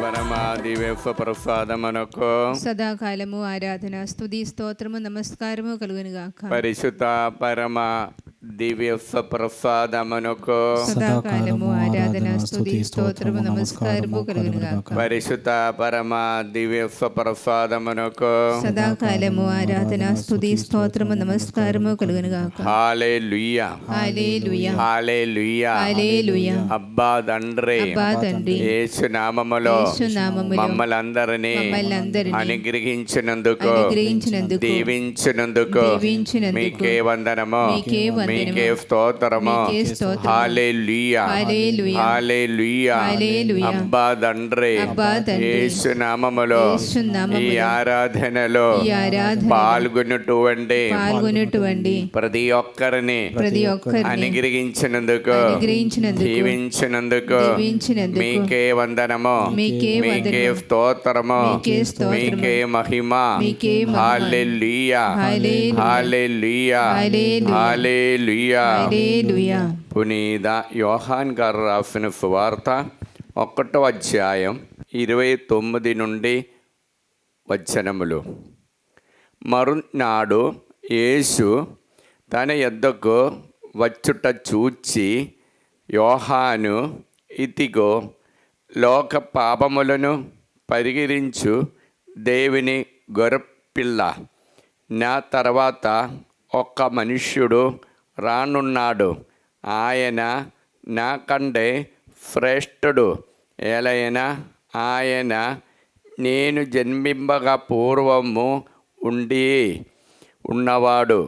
పరమా దివ్య ప్రసాదమునకు సదాకాలము ఆరాధన స్తుతి స్తోత్రము నమస్కారము కలుగును గాక. పరిశుద్ధ పరమ దివ్య ప్రసాదమునకు సదాకాలము ఆరాధన స్తుతి స్తోత్రము నమస్కారము కలుగును గాక. పరిశుద్ధ పరమ దివ్య ప్రసాదమునకు సదాకాలము ఆరాధన స్తుతి స్తోత్రము నమస్కారము కలుగును గాక. హల్లెలూయా హల్లెలూయా హల్లెలూయా హల్లెలూయా. అబ్బా తండ్రి అబ్బా తండ్రి యేసు నామములో మమ్మల్ని అందరినీ అనుగ్రహించినందుకు దీవించినందుకు మీకే వందనము మీకే స్తోత్రము. హల్లెలూయా హల్లెలూయా. అబ్బా తండ్రి యేసు నామములో ఈ ఆరాధనలో పాల్గొన్నటువంటి ప్రతి ఒక్కరిని అనుగ్రహించినందుకు దీవించినందుకు మీకే వందనము మీకే స్తోత్రము మీకే మహిమ. హల్లెలూయా హల్లెలూయా హల్లెలూయా. పునీత యోహాన్ గారు రాసిన సువార్త 1వ అధ్యాయం 29 నుండి వచనములు. మరునాడు యేసు తన యొద్దకు వచ్చుట చూచి, యోహాను, ఇదిగో లోక పాపములను పరిహరించు దేవుని గొర్రెపిల్ల, నా తర్వాత ఒక్క మనుష్యుడు రానున్నాడు, ఆయన నాకంటే శ్రేష్ఠుడు, ఏలైనా ఆయన నేను జన్మింపగా పూర్వము ఉన్నవాడు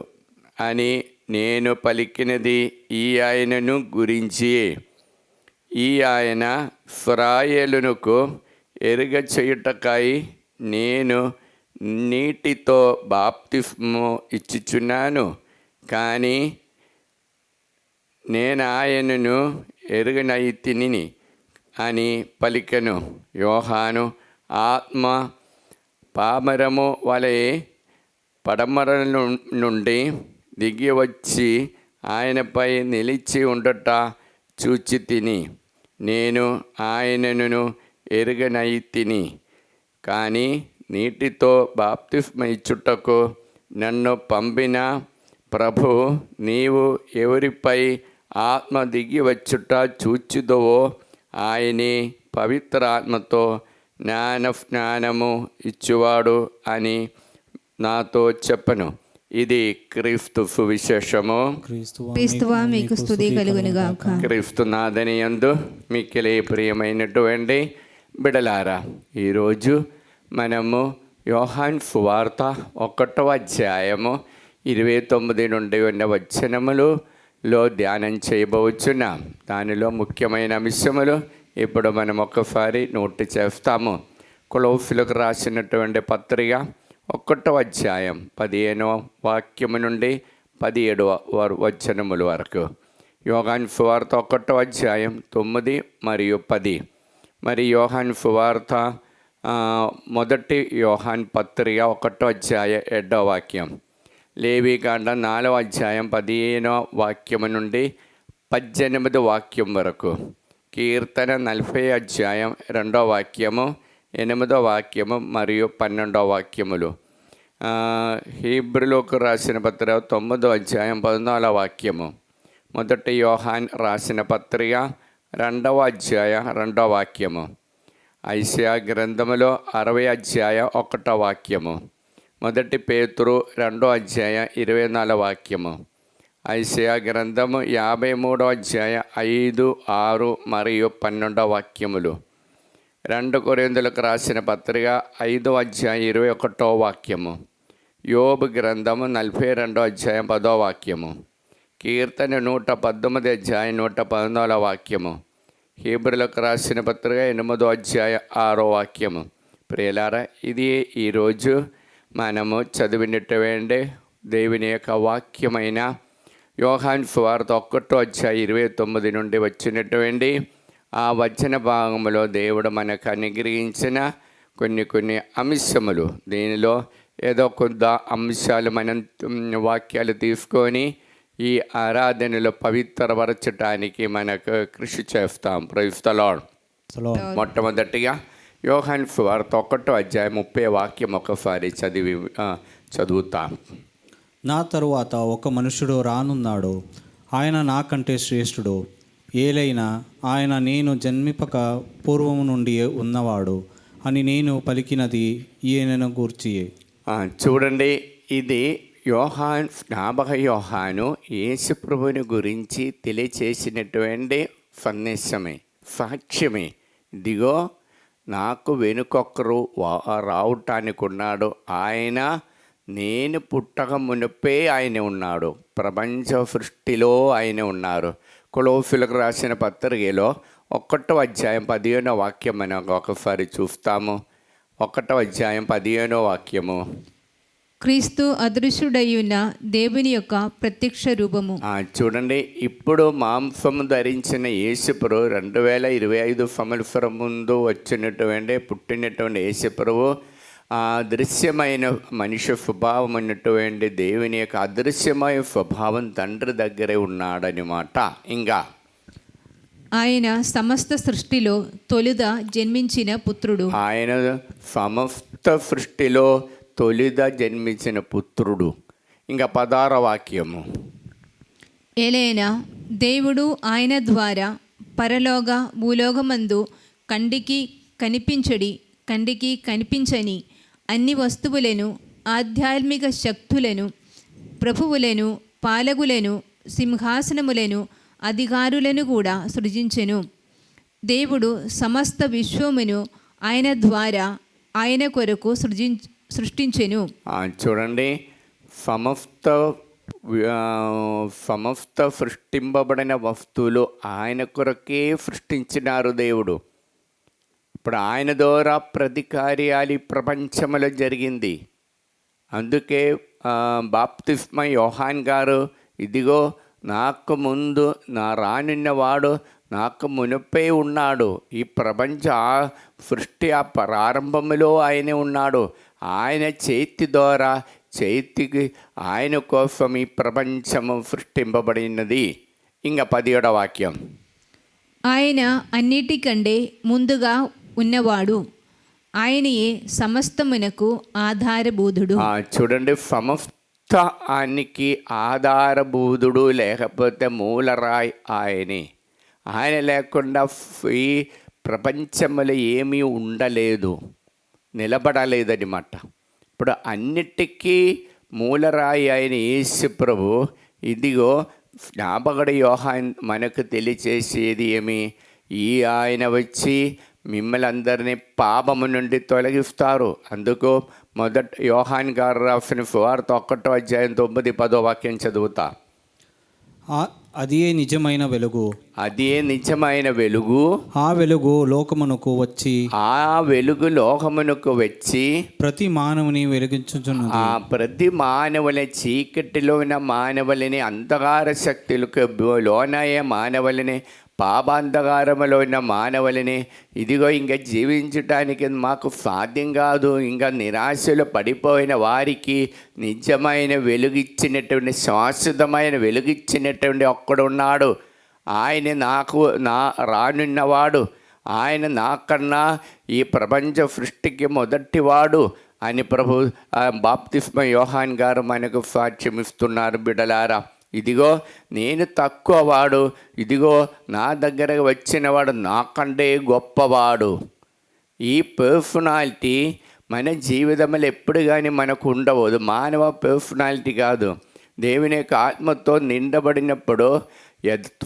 అని నేను పలికినది ఈ ఆయనను గురించి. ఈ ఆయన ఇశ్రాయేలునకు ఎరుగ చేయుటకై నేను నీటితో బాప్తిస్మము ఇచ్చుచున్నాను, కానీ నేను ఆయనను ఎరుగనైతిని అని పలికెను. యోహాను ఆత్మ పామరము వలె పడమర నుండి దిగి వచ్చి ఆయనపై నిలిచి ఉండట చూచి తిని, నేను ఆయనను ఎరుగనైతిని, కానీ నీటితో బాప్తిస్మ ఇచ్చుటకు నన్ను పంపిన ప్రభు, నీవు ఎవరిపై ఆత్మ దిగి వచ్చుట చూచుదవో ఆయనే పవిత్ర ఆత్మతో జ్ఞానము ఇచ్చువాడు అని నాతో చెప్పను. ఇది క్రీస్తు సువిశేషము. క్రీస్తువా మీకు స్తుతి కలుగును గాక. క్రీస్తు నాథని యందు మిక్కిలి ప్రియమైనటువంటి బిడలారా, ఈరోజు మనము యోహాన్ సువార్త 1వ అధ్యాయము 29 నుండి ఉన్న వచనములలో ధ్యానం చేయబోచున్నాం. దానిలో ముఖ్యమైన అంశములు ఇప్పుడు మనం ఒకసారి నోటు చేస్తాము. కొలొస్సీయులకు రాసినటువంటి పత్రిక 1వ అధ్యాయం 15వ వాక్యము నుండి 17వ వచనముల వరకు. యోహాను సువార్త 1వ అధ్యాయం 9 మరియు 10. మరి యోహాను సువార్త మొదటి యోహాను పత్రిక 1వ అధ్యాయం 7వ వాక్యం. లేవీకాండ 4వ అధ్యాయం 15వ వాక్యము నుండి 18వ వాక్యం వరకు. కీర్తన 40వ అధ్యాయం 2వ వాక్యము, 8వ వాక్యము మరియు 12వ వాక్యములు. హీబ్రూలకు రాసిన పత్రిక 9వ అధ్యాయం 14వ వాక్యము. మొదటి యోహాన్ రాసిన పత్రిక 2వ అధ్యాయం 2వ వాక్యము. ఐషయా గ్రంథములో 60వ అధ్యాయం 1వ వాక్యము. మొదటి పేతురు 2వ అధ్యాయం 24వ వాక్యము. ఐషయా గ్రంథము 53వ అధ్యాయం 5, 6 మరియు 12వ వాక్యములు. 2 కొరింథీయులకు రాసిన పత్రిక 5వ అధ్యాయం 21వ వాక్యము. యోబు గ్రంథము 42వ అధ్యాయం 10వ వాక్యము. కీర్తన 119వ అధ్యాయం 114వ వాక్యము. హీబ్రూలకు రాసిన పత్రిక 8వ అధ్యాయం 6వ వాక్యము. ప్రియులారా, ఇది ఈరోజు మనము చదివినటువంటి దేవుని యొక్క వాక్యమైన యోహాను సువార్త 1వ అధ్యాయం 29 నుండి వచ్చినటువంటి ఆ వచన భాగంలో దేవుడు మనకు అనుగ్రహించిన కొన్ని అంశములు. దీనిలో ఏదో కొంత అంశాలు మనం వాక్యాలు తీసుకొని ఈ ఆరాధనలో పవిత్రపరచడానికి మనకు కృషి చేస్తాం. Praise the lord. మొట్టమొదటిగా యోహాన్ సువార్త 1వ అధ్యాయం 30 వాక్యం ఒకసారి చదువుతాం. నా తరువాత ఒక మనుషుడు రానున్నాడు, ఆయన నాకంటే శ్రేష్ఠుడు, ఏలైనా ఆయన నేను జన్మింపక పూర్వము నుండి ఉన్నవాడు అని నేను పలికినది ఈయనను గూర్చియే. చూడండి, ఇది జ్ఞాపక యోహాను యేసు ప్రభువుని గురించి తెలియచేసినటువంటి సందేశమే, సాక్ష్యమే. ఇదిగో నాకు వెనుకొక్కరు రావటానికి ఉన్నాడు, ఆయన నేను పుట్టక మునిపే ఆయన ఉన్నాడు, ప్రపంచ సృష్టిలో ఆయన ఉన్నారు. కొలొస్సీయులకు రాసిన పత్రికలో 1వ అధ్యాయం 15వ వాక్యం మనం ఒకసారి చూస్తాము. 1వ అధ్యాయం 15వ వాక్యము. క్రీస్తు అదృశ్యుడయ్యున్న దేవుని యొక్క ప్రత్యక్ష రూపము. చూడండి, ఇప్పుడు మాంసము ధరించిన యేసుప్రభు 2025 సంవత్సరం ముందు పుట్టినటువంటి యేసుప్రభు అదృశ్యమైన మనిషి స్వభావం ఉన్నటువంటి దేవుని యొక్క అదృశ్యమైన స్వభావం తండ్రి దగ్గరే ఉన్నాడనమాట. ఇంకా ఆయన సమస్త సృష్టిలో తొలుత జన్మించిన పుత్రుడు. ఆయన సమస్త సృష్టిలో తొలిద జన్మించిన పుత్రుడు. ఇంకా 16వ వాక్యము. ఏలైనా దేవుడు ఆయన ద్వారా పరలోక భూలోకమందు కంటికి కనిపించని అన్ని వస్తువులను, ఆధ్యాత్మిక శక్తులను, ప్రభువులను, పాలకులను, సింహాసనములను, అధికారులను కూడా సృజించెను. దేవుడు సమస్త విశ్వమును ఆయన ద్వారా ఆయన కొరకు సృష్టించెను. చూడండి, సమస్త సృష్టింపబడిన వస్తువులు ఆయన కొరకే సృష్టించినారు దేవుడు. ఇప్పుడు ఆయన ద్వారా ప్రతి కార్యాలు ప్రపంచంలో జరిగింది. అందుకే బాప్తిస్మ యోహాన్ గారు, ఇదిగో నాకు ముందు రానున్నవాడు నాకు మునిపే ఉన్నాడు, ఈ ప్రపంచ సృష్టి ప్రారంభంలో ఆయనే ఉన్నాడు, ఆయన చేతి ద్వారా ఆయన కోసం ఈ ప్రపంచము సృష్టింపబడినది. ఇంకా 17వ వాక్యం. ఆయన అన్నిటికంటే ముందుగా ఉన్నవాడు, ఆయనయే సమస్తమునకు ఆధారభూతుడు. చూడండి, సమస్తానికి ఆధారభూతుడు, లేకపోతే మూలరాయి ఆయనే. ఆయన లేకుండా ఈ ప్రపంచంలో ఏమీ ఉండలేదు, నిలబడలేదన్నమాట. ఇప్పుడు అన్నిటికీ మూలరాయి ఆయన యేసు ప్రభు. ఇదిగో జ్ఞాపకుడు యోహాన్ మనకు తెలియచేసేది ఏమి? ఆయన వచ్చి మిమ్మల్ని అందరినీ పాపము నుండి తొలగిస్తారు. అందుకు యోహాన్ గారు రాసిన సువార్త 1వ అధ్యాయం 9, 10వ వాక్యం చదువుతా. అదే నిజమైన వెలుగు, అదే నిజమైన వెలుగు, ఆ వెలుగు లోకమునకు వచ్చి ప్రతి మానవుని వెలిగించుచున్నది. ప్రతి మానవుని, చీకటిలో ఉన్న మానవులని, అంధకార శక్తులకు లోనయ్యే మానవులని, పాపాంధకారములో ఉన్న మానవులని, ఇదిగో ఇంకా జీవించటానికి మాకు సాధ్యం కాదు, ఇంకా నిరాశలో పడిపోయిన వారికి నిజమైన వెలుగిచ్చినటువంటి, శాశ్వతమైన వెలుగిచ్చినటువంటి ఒక్కడున్నాడు. ఆయన రానున్నవాడు, ఆయన నాకన్నా ఈ ప్రపంచ సృష్టికి మొదటివాడు అని ప్రభు బాప్తిస్మ యోహాన్ గారు మనకు సాక్ష్యం ఇస్తున్నారు. బిడ్డలారా, ఇదిగో నేను తక్కువవాడు, ఇదిగో నా దగ్గరకు వచ్చినవాడు నాకంటే గొప్పవాడు. ఈ పర్సనాలిటీ మన జీవితంలో ఎప్పుడు కానీ మనకు ఉండవద్దు. మానవ పర్సనాలిటీ కాదు. దేవుని యొక్క ఆత్మతో నిండబడినప్పుడు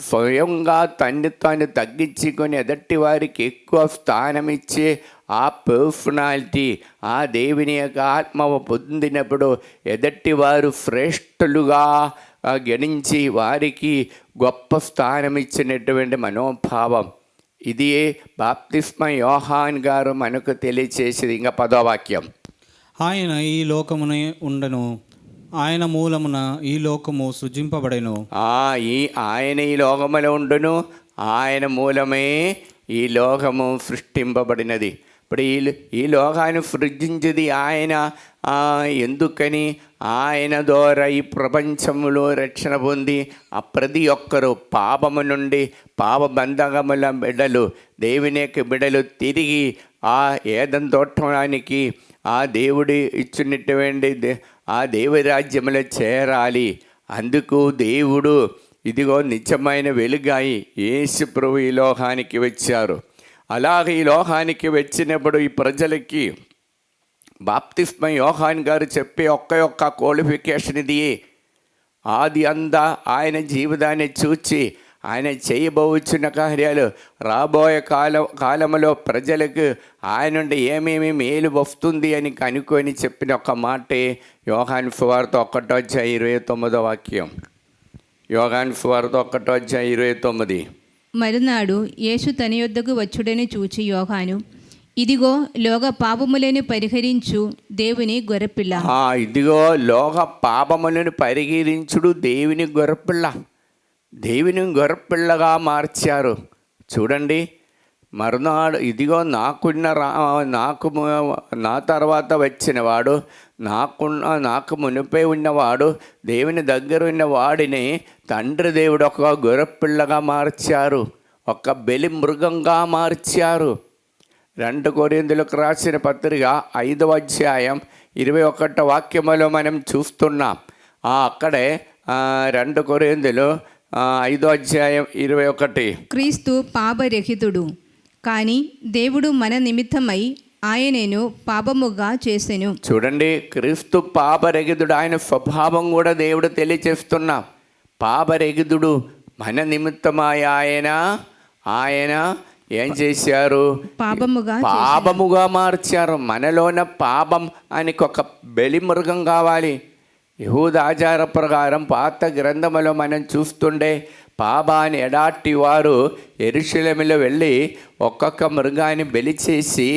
స్వయంగా తాను తగ్గించుకొని ఎదటి వారికి ఎక్కువ స్థానం ఇచ్చే ఆ పర్సనాలిటీ, ఆ దేవుని యొక్క ఆత్మ పొందినప్పుడు ఎదటి వారు శ్రేష్ఠులుగా గణించి వారికి గొప్ప స్థానం ఇచ్చినటువంటి మనోభావం. ఇది బాప్తిస్మ యోహాన్ గారు మనకు తెలియచేసేది. ఇంకా 10వ వాక్యం. ఆయన ఈ లోకమున ఉండను, ఆయన మూలమున ఈ లోకము సృజింపబడెను. ఆయన ఈ లోకములో ఉండును, ఆయన మూలమే ఈ లోకము సృష్టింపబడినది. ఇప్పుడు ఈ లోకాన్ని సృజించేది ఆయన. ఎందుకని? ఆయన ద్వారా ఈ ప్రపంచంలో రక్షణ పొంది ప్రతి ఒక్కరూ పాపము నుండి, పాప బంధకముల బిడ్డలు, దేవుని యొక్క బిడ్డలు తిరిగి ఆ ఏదెన్ తోటానికి ఆ దేవుడి ఇచ్చినటువంటి ఆ దేవుడి రాజ్యంలో చేరాలి. అందుకు దేవుడు ఇదిగో నిజమైన వెలుగాయి యేసు ప్రభు ఈ లోకానికి వచ్చారు. అలాగే ఈ లోకానికి వచ్చినప్పుడు ఈ ప్రజలకి బాప్తిస్మ యోహాన్ గారు చెప్పే ఒక్క క్వాలిఫికేషన్ ఇది. ఆది అంతా ఆయన జీవితాన్ని చూచి ఆయన చేయబోచున్న కార్యాలు రాబోయే కాలంలో ప్రజలకు ఆయన నుండి ఏమేమి మేలు వస్తుంది అని కనుక్కొని చెప్పిన ఒక మాటే యోహాను సువార్త 1:29 వాక్యం. యోహాను సువార్త 1:29. మరునాడు యేసు తన యొద్దకు వచ్చుడని చూచి యోహాను, ఇదిగో లోక పాపములను పరిహరించు దేవుని గొర్రెపిల్ల. ఇదిగో లోక పాపములను పరిహరించుడు దేవుని గొర్రెపిల్ల. దేవుని గొర్రెపిల్లగా మార్చారు. చూడండి, మరునాడు ఇదిగో నా తర్వాత వచ్చినవాడు, నాకు మునిపై ఉన్నవాడు, దేవుని దగ్గర ఉన్న వాడిని తండ్రి దేవుడు ఒక గొర్రెపిల్లగా మార్చారు, ఒక బలి మృగంగా మార్చారు. 2 కొరింథీయులకు రాసిన పత్రిక 5:21 వాక్యములో మనం చూస్తున్నాం. అక్కడే 2 కొరింథీయులు 5:21. క్రీస్తు పాపరహితుడు, కానీ దేవుడు మన నిమిత్తమై ఆయనను పాపముగా చేసెను. చూడండి, క్రీస్తు పాపరహితుడు. ఆయన స్వభావం కూడా దేవుడు తెలియచేస్తున్నాం. పాపరహితుడు, మన నిమిత్తమై ఆయన ఏం చేశారు? పాపముగా మార్చారు. మనలోన పాపం అని ఒక బలి మృగం కావాలి. యెహూద ఆచార ప్రకారం పాత గ్రంథములో మనం చూస్తుండే పాపాన్ని ఎడాటి వారు యెరూషలేములో వెళ్ళి ఒక్కొక్క మృగాన్ని బలి చేసి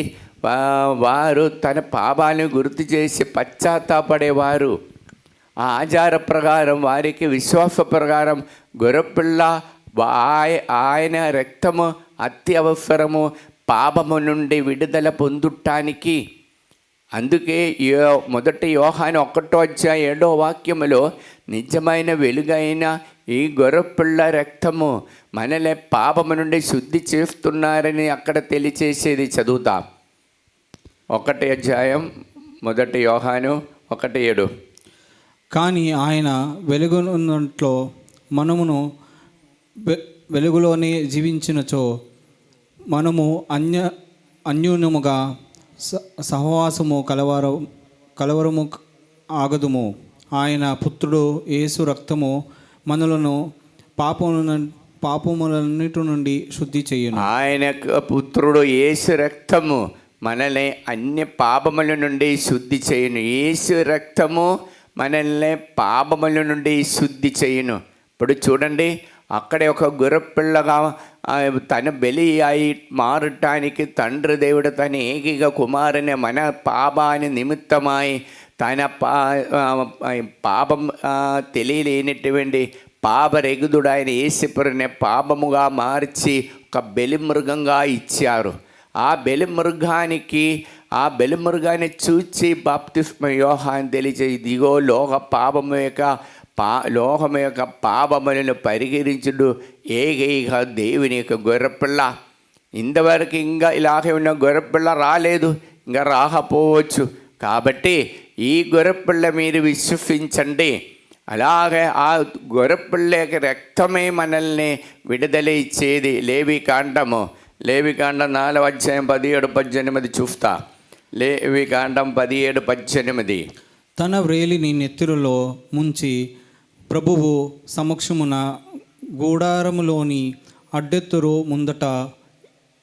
వారు తన పాపాన్ని గుర్తు చేసి పశ్చాత్తాపడేవారు. ఆ ఆచార ప్రకారం, వారికి విశ్వాస ప్రకారం గొర్రెపిల్ల ఆయన రక్తము అత్యవసరము పాపము నుండి విడుదల పొందుటానికి. అందుకే మొదటి యోహాను 1:7 వాక్యములో నిజమైన వెలుగైన ఈ గొర్రెపిల్ల రక్తము మనల్ని పాపము నుండి శుద్ధి చేస్తున్నారని అక్కడ తెలియచేసేది. చదువుతాం. 1 యోహాను 1:7. కానీ ఆయన వెలుగున్నట్లో మనమును వెలుగులోనే జీవించినచో మనము అన్యోన్యముగా సహవాసము కలవరము ఆగదుము. ఆయన పుత్రుడు యేసు రక్తము మనలను పాపములన్నిటి నుండి శుద్ధి చేయును. ఆయన పుత్రుడు యేసు రక్తము మనల్ని అన్ని పాపముల నుండి శుద్ధి చేయును. యేసు రక్తము మనల్ని పాపముల నుండి శుద్ధి చేయును. ఇప్పుడు చూడండి, అక్కడే ఒక గొర్రెపిల్లగా తన బలి అయి మారటానికి తండ్రి దేవుడు తన ఏకైక కుమారుని మన పాపాన్ని నిమిత్తమై తన పాపం తెలియలేనటువంటి పాపరహితుడు ఆయన యేసుని పాపముగా మార్చి ఒక బలి మృగంగా ఇచ్చారు. ఆ బలి మృగాన్ని చూచి బాప్తిస్మ యోహాను తెలియజే, ఇదిగో లోకము యొక్క పాపములను పరిహరించుడు ఏకైక దేవుని యొక్క గొర్రెపిల్ల. ఇంతవరకు ఇంకా ఇలాగే ఉన్న గొర్రెపిల్ల రాలేదు, ఇంకా రాకపోవచ్చు. కాబట్టి ఈ గొర్రెపిల్ల మీరు విశ్వసించండి. అలాగే ఆ గొర్రెపిల్ల యొక్క రక్తమే మనల్ని విడుదల ఇచ్చేది. లేవికాండం 4:17-18 చూస్తా. లేవికాండం 17:18. తన వ్రేలిని నెత్తురులో ముంచి ప్రభువు సమక్షమున గూడారములోని అడ్డెత్తురు ముందట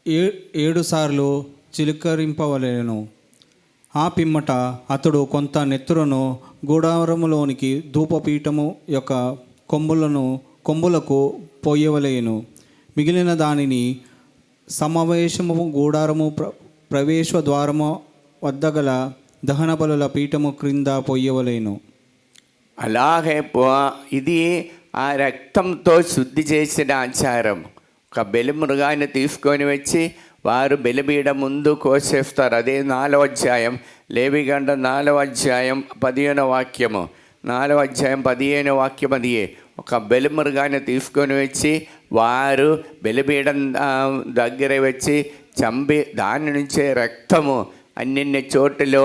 7 సార్లు చిలకరింపవలెను. ఆ పిమ్మట అతడు కొంత నెత్తురును గూడారములోనికి ధూపపీఠము యొక్క కొమ్ములకు పోయవలేను. మిగిలిన దానిని సమావేశము గూడారము ప్రవేశ ద్వారము వద్ద గల దహన బలుల పీఠము క్రింద పోయవలేను. అలాగే ఇది ఆ రక్తంతో శుద్ధి చేసిన ఆచారం. ఒక బలి మృగాన్ని తీసుకొని వచ్చి వారు బలిపీఠం ముందు కోసేస్తారు. అదే 4వ అధ్యాయం, లేవికాండం 4:15 వాక్యము. 4:15 వాక్యం. అది ఒక బలి మృగాన్ని తీసుకొని వచ్చి వారు బలిపీఠం దగ్గర వచ్చి చంపి దాని నుంచే రక్తము అన్నిన్ని చోట్లలో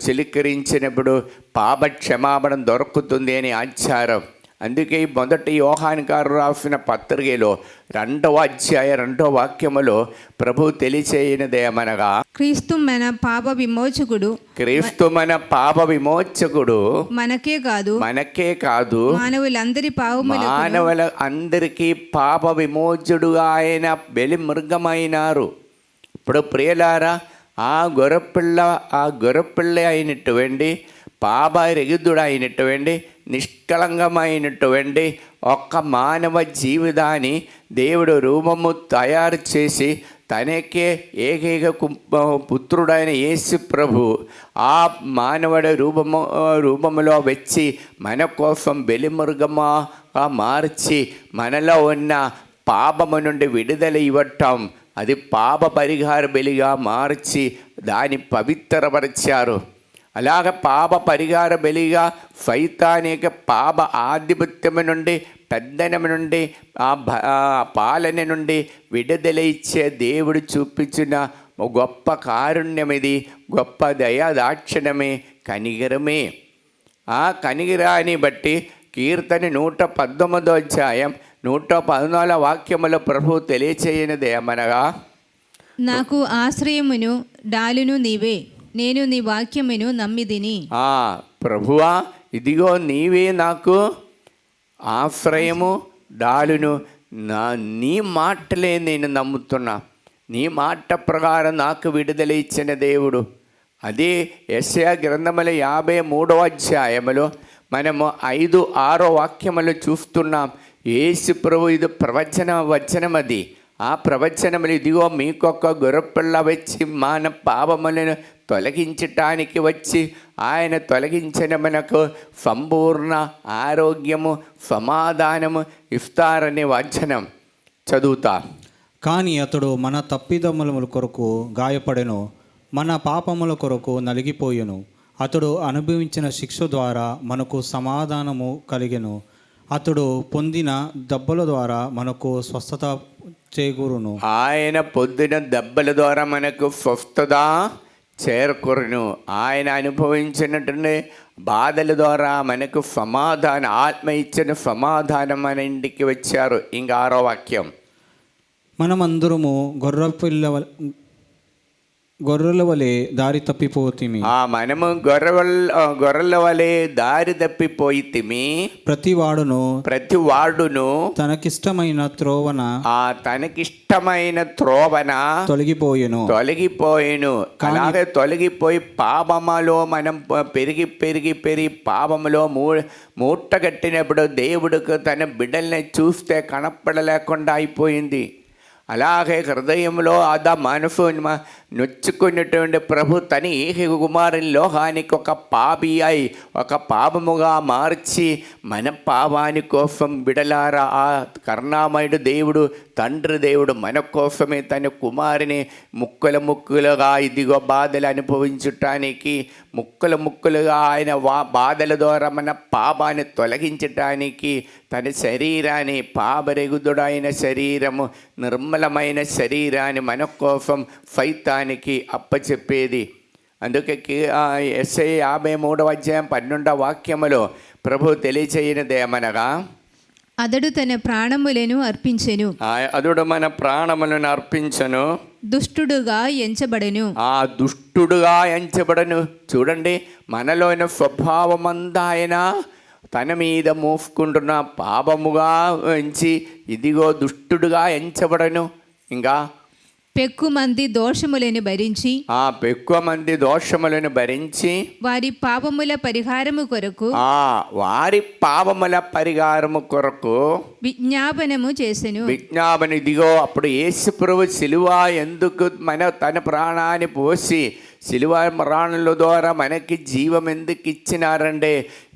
చిలికరించినప్పుడు పాప క్షమాపణ దొరుకుతుంది అని ఆచారం. అందుకే మొదటి యోహాను గారు రాసిన పత్రికలో 2వ అధ్యాయం 2వ వాక్యములో ప్రభు తెలియచేయనిదేమనగా, క్రీస్తు మన పాప విమోచకుడు, క్రీస్తు మన పాప విమోచకుడు మనకే కాదు మానవులందరి మానవుల అందరికీ పాప విమోచకుడుగా ఆయన బలి మృగమైనారు. ఇప్పుడు ప్రియులారా, ఆ గొర్రెపిల్ల అయినటువంటి పాపరహితుడు అయినటువంటి నిష్కళంకమైనటువంటి ఒక్క మానవ జీవితాన్ని దేవుడు రూపము తయారు చేసి తనకే ఏకైక పుత్రుడైన యేసు ప్రభు ఆ మానవుడి రూపములో వచ్చి మన కోసం బలిమృగముగా మార్చి మనలో ఉన్న పాపము నుండి విడుదల ఇవ్వటం, అది పాప పరిహార బలిగా మార్చి దాన్ని పవిత్రపరిచారు. అలాగ పాప పరిహార బలిగా సైతానిక పాప ఆధిపత్యం నుండి పెద్దనం నుండి ఆ పాలన నుండి విడుదల ఇచ్చే దేవుడు చూపించిన గొప్ప కారుణ్యం ఇది, గొప్ప దయాదాక్షిణ్యమే, కనికరమే. ఆ కనికరాన్ని బట్టి కీర్తన 119వ అధ్యాయం 114వ వాక్యములో ప్రభు తెలియచేయనిది ఏమనగా, నాకు ఆశ్రయమును డాలును నీవే, నేను నీ వాక్యమును నమ్మిదిని. ప్రభువా, ఇదిగో నీవే నాకు ఆశ్రయము డాలును, నీ మాటలే నేను నమ్ముతున్నా, నీ మాట ప్రకారం నాకు విడుదల ఇచ్చిన దేవుడు. అదే యెషయా గ్రంథముల 53వ అధ్యాయములో మనము 5-6 వాక్యములు చూస్తున్నాం. యేసు ప్రభు ఇది వచనం అది. ఆ ప్రవచనములు, ఇదిగో మీకొక గొర్రెపిల్ల వచ్చి మన పాపములను తొలగించటానికి వచ్చి ఆయన తొలగించిన మనకు సంపూర్ణ ఆరోగ్యము సమాధానము ఇస్తారనే వచనం చదువుతా. కానీ అతడు మన తప్పిదమ్ముల కొరకు గాయపడెను, మన పాపముల కొరకు నలిగిపోయెను. అతడు అనుభవించిన శిక్ష ద్వారా మనకు సమాధానము కలిగెను. అతడు పొందిన దెబ్బల ద్వారా మనకు స్వస్థత చేకూరును. ఆయన పొందిన దెబ్బల ద్వారా మనకు స్వస్థత చేకూరును. ఆయన అనుభవించినటువంటి బాధల ద్వారా మనకు సమాధానం, ఆత్మ ఇచ్చిన సమాధానం మన ఇంటికి వచ్చారు. ఇంకా 6వ వాక్యం, మనమందరము గొర్రెల వలె దారి తప్పిపోతిమి. మనము గొర్రెల వలె దారి తప్పిపోయితిమి. ప్రతి వాడును తనకిష్టమైన త్రోవన తొలగిపోయెను. అలాగే తొలగిపోయి పాపములో మనం పెరిగి పాపములో మూటగట్టినప్పుడు దేవుడికి తన బిడ్డల్ని చూస్తే కనపడలేకుండా అయిపోయింది. అలాగే హృదయంలో మనసు నొచ్చుకున్నటువంటి ప్రభు తన ఏకైక కుమారుని లోకానికి ఒక పాపి అయి ఒక పాపముగా మార్చి మన పాపాని కోసం బిడలారా ఆ కరుణామయుడు దేవుడు తండ్రి దేవుడు మన కోసమే తన కుమారుని ముక్కలుగా ఇదిగో బాధలు అనుభవించటానికి ముక్కలుగా ఆయన బాధల ద్వారా మన పాపాన్ని తొలగించటానికి తన శరీరాన్ని పాపరెగుదుడైన శరీరము నిర్మలమైన శరీరాన్ని మన కోసం సైతానికి అప్పచెప్పేది. అందుకే యెషయా 53వ అధ్యాయం 12వ వాక్యములో ప్రభు తెలియచేయనిదేమనగా, అతడు తన ప్రాణములను అర్పించెను. అతడు మన ప్రాణములను అర్పించను. దుష్టుడుగా ఎంచబడను. చూడండి, మనలోని స్వభావమంతా ఆయన తన మీద మోసుకుంటున్న పాపముగా ఎంచి ఇదిగో దుష్టుడుగా ఎంచబడను. ఇంకా పెక్కు మంది దోషములను భరించి వారి పాపముల పరిహారము కొరకు విజ్ఞాపనము చేసెను. ఇదిగో అప్పుడు యేసు ప్రభు సిలువ ఎందుకు తన ప్రాణాన్ని పోసి సిలువ మరణంలో ద్వారా మనకి జీవం ఎందుకు ఇచ్చినారంటే,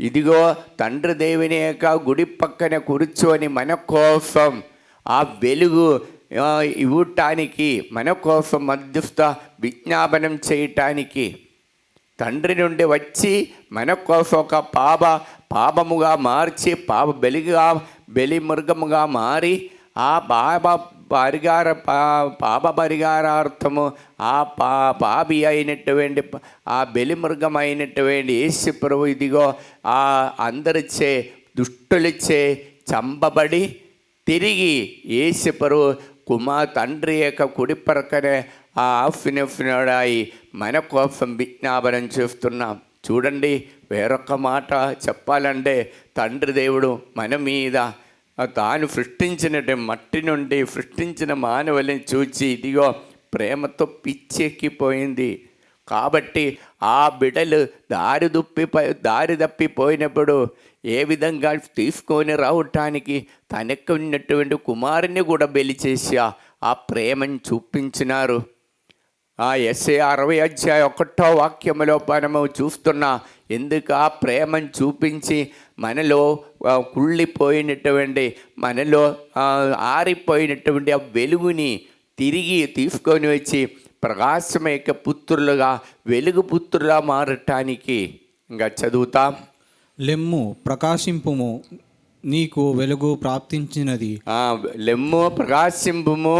ఇదిగో తండ్రి దేవుని యొక్క గుడి పక్కన కూర్చొని మన కోసం ఆ వెలుగు ఇవ్వటానికి, మన కోసం మధ్యస్థ విజ్ఞాపనం చేయటానికి తండ్రి నుండి వచ్చి మన కోసం ఒక పాపముగా మార్చి బలి మృగముగా మారి ఆ పాప పరిహారార్థము ఆ పాపి అయినటువంటి ఆ బలిమృగం అయినటువంటి యేసు ప్రభు ఇదిగో ఆ అందరిచే దుష్టులచే చంపబడి తిరిగి యేసు ప్రభు తండ్రి యొక్క కుడి ప్రక్కనే ఆ ఆఫ్నిఫ్నడాయి మన కోసం విజ్ఞాపనం చేస్తున్నాం. చూడండి, వేరొక మాట చెప్పాలంటే తండ్రి దేవుడు మన మీద తాను సృష్టించినట్టు మట్టి నుండి సృష్టించిన మానవుల్ని చూచి ఇదిగో ప్రేమతో పిచ్చెక్కిపోయింది. కాబట్టి ఆ బిడ్డలు దారి తప్పిపోయినప్పుడు ఏ విధంగా తీసుకొని రావటానికి తనకు ఉన్నటువంటి కుమారుని కూడా బలి చేసి ఆ ప్రేమను చూపించినారు. ఆ యెషయా 60:1 మనము చూస్తున్నా. ఎందుకు ఆ ప్రేమను చూపించి మనలో కుళ్ళిపోయినటువంటి మనలో ఆరిపోయినటువంటి ఆ వెలుగుని తిరిగి తీసుకొని వచ్చి ప్రకాశమేక పుత్రులుగా వెలుగు పుత్రులా మారటానికి. ఇంకా చదువుతాం. లెమ్ము ప్రకాశింపుము, నీకు వెలుగు ప్రాప్తించినది. లెమ్ము ప్రకాశింపుము,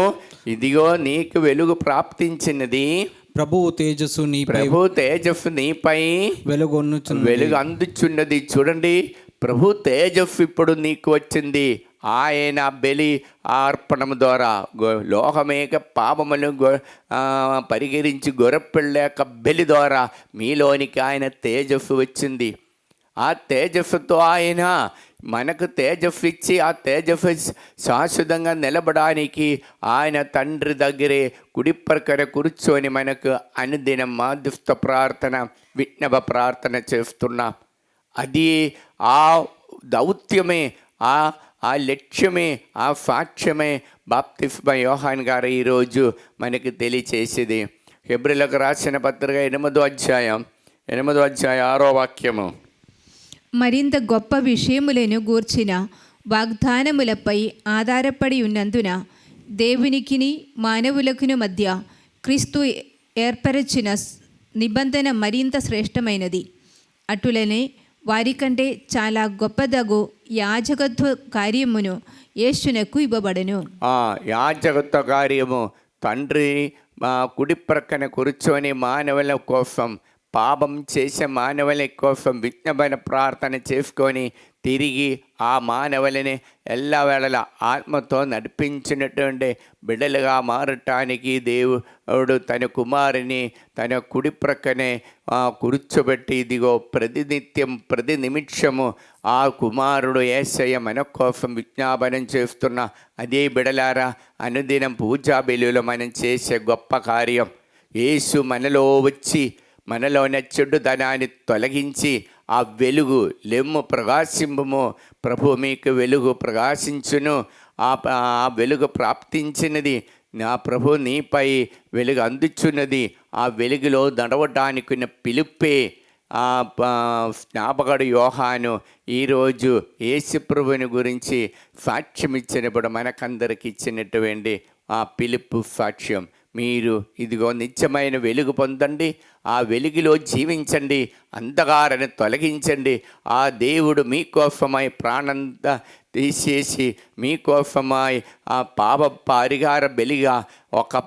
ఇదిగో నీకు వెలుగు ప్రాప్తించినది. ప్రభువు తేజస్సు నీపై వెలుగు అందుచున్నది. చూడండి, ప్రభు తేజస్సు ఇప్పుడు నీకు వచ్చింది. ఆయన బలి అర్పణము ద్వారా లోకమేక పాపములను పరిహరించి గొర్రెపిల్ల బలి ద్వారా మీలోనికి ఆయన తేజస్సు వచ్చింది. ఆ తేజస్సుతో ఆయన మనకు తేజస్సు ఇచ్చి ఆ తేజస్సు శాశ్వతంగా నిలబడానికి ఆయన తండ్రి దగ్గరే కుడి ప్రక్కన కూర్చొని మనకు అనుదినం మాధ్యస్థ ప్రార్థన విజ్ఞాప ప్రార్థన చేస్తున్నాం. అది ఆ దౌత్యమే, ఆ లక్ష్యమే, ఆ సాక్ష్యమే బాప్తిస్మ యోహాన్ గారు ఈరోజు మనకి తెలియచేసేది. హెబ్రీయులకు రాసిన పత్రిక 8వ అధ్యాయం 6వ వాక్యము. మరింత గొప్ప విషయములను గూర్చిన వాగ్దానములపై ఆధారపడి ఉన్నందున దేవునికిని మానవులకును మధ్య క్రీస్తు ఏర్పరచిన నిబంధన మరింత శ్రేష్టమైనది. అటులనే వారికంటే చాలా గొప్పదగు యాజకత్వ కార్యమును యేసునకు ఇవ్వబడెను. యాజకత్వ కార్యము తండ్రి కుడి ప్రక్కన కూర్చొని మానవుల కోసం, పాపం చేసే మానవుల కోసం విజ్ఞాపన ప్రార్థన చేసుకొని తిరిగి ఆ మానవులని ఎల్లవేళలా ఆత్మతో నడిపించినటువంటి బిడ్డలుగా మారటానికి దేవుడు తన కుమారుని తన కుడి ప్రక్కనే కూర్చోబెట్టి ఇదిగో ప్రతినిత్యం ప్రతి నిమిషము ఆ కుమారుడు యేసయ్య మన కోసం విజ్ఞాపనం చేస్తున్న అదే బిడలారా అనుదినం పూజా బలులు మనం చేసే గొప్ప కార్యం. యేసు మనలో వచ్చి మనలోని చెడుదనాన్ని తొలగించి ఆ వెలుగు లెమ్ము ప్రకాశింపుము, ప్రభు మీకు వెలుగు ప్రకాశించును, ఆ వెలుగు ప్రాప్తించినది, నా ప్రభు నీపై వెలుగు అందుచున్నది. ఆ వెలుగులో నడవడానికి పిలుపే ఆ జ్ఞాపకుడు యోహాను ఈరోజు యేసు ప్రభుని గురించి సాక్ష్యం ఇచ్చినప్పుడు మనకందరికి ఇచ్చినటువంటి ఆ పిలుపు సాక్ష్యం. మీరు ఇదిగో నిత్యమైన వెలుగు పొందండి, ఆ వెలుగులో జీవించండి, అంధకారాన్ని తొలగించండి. ఆ దేవుడు మీకోసమై ప్రాణంతా తీసేసి మీకోసమై ఆ పాప పరిహార బలిగా ఒక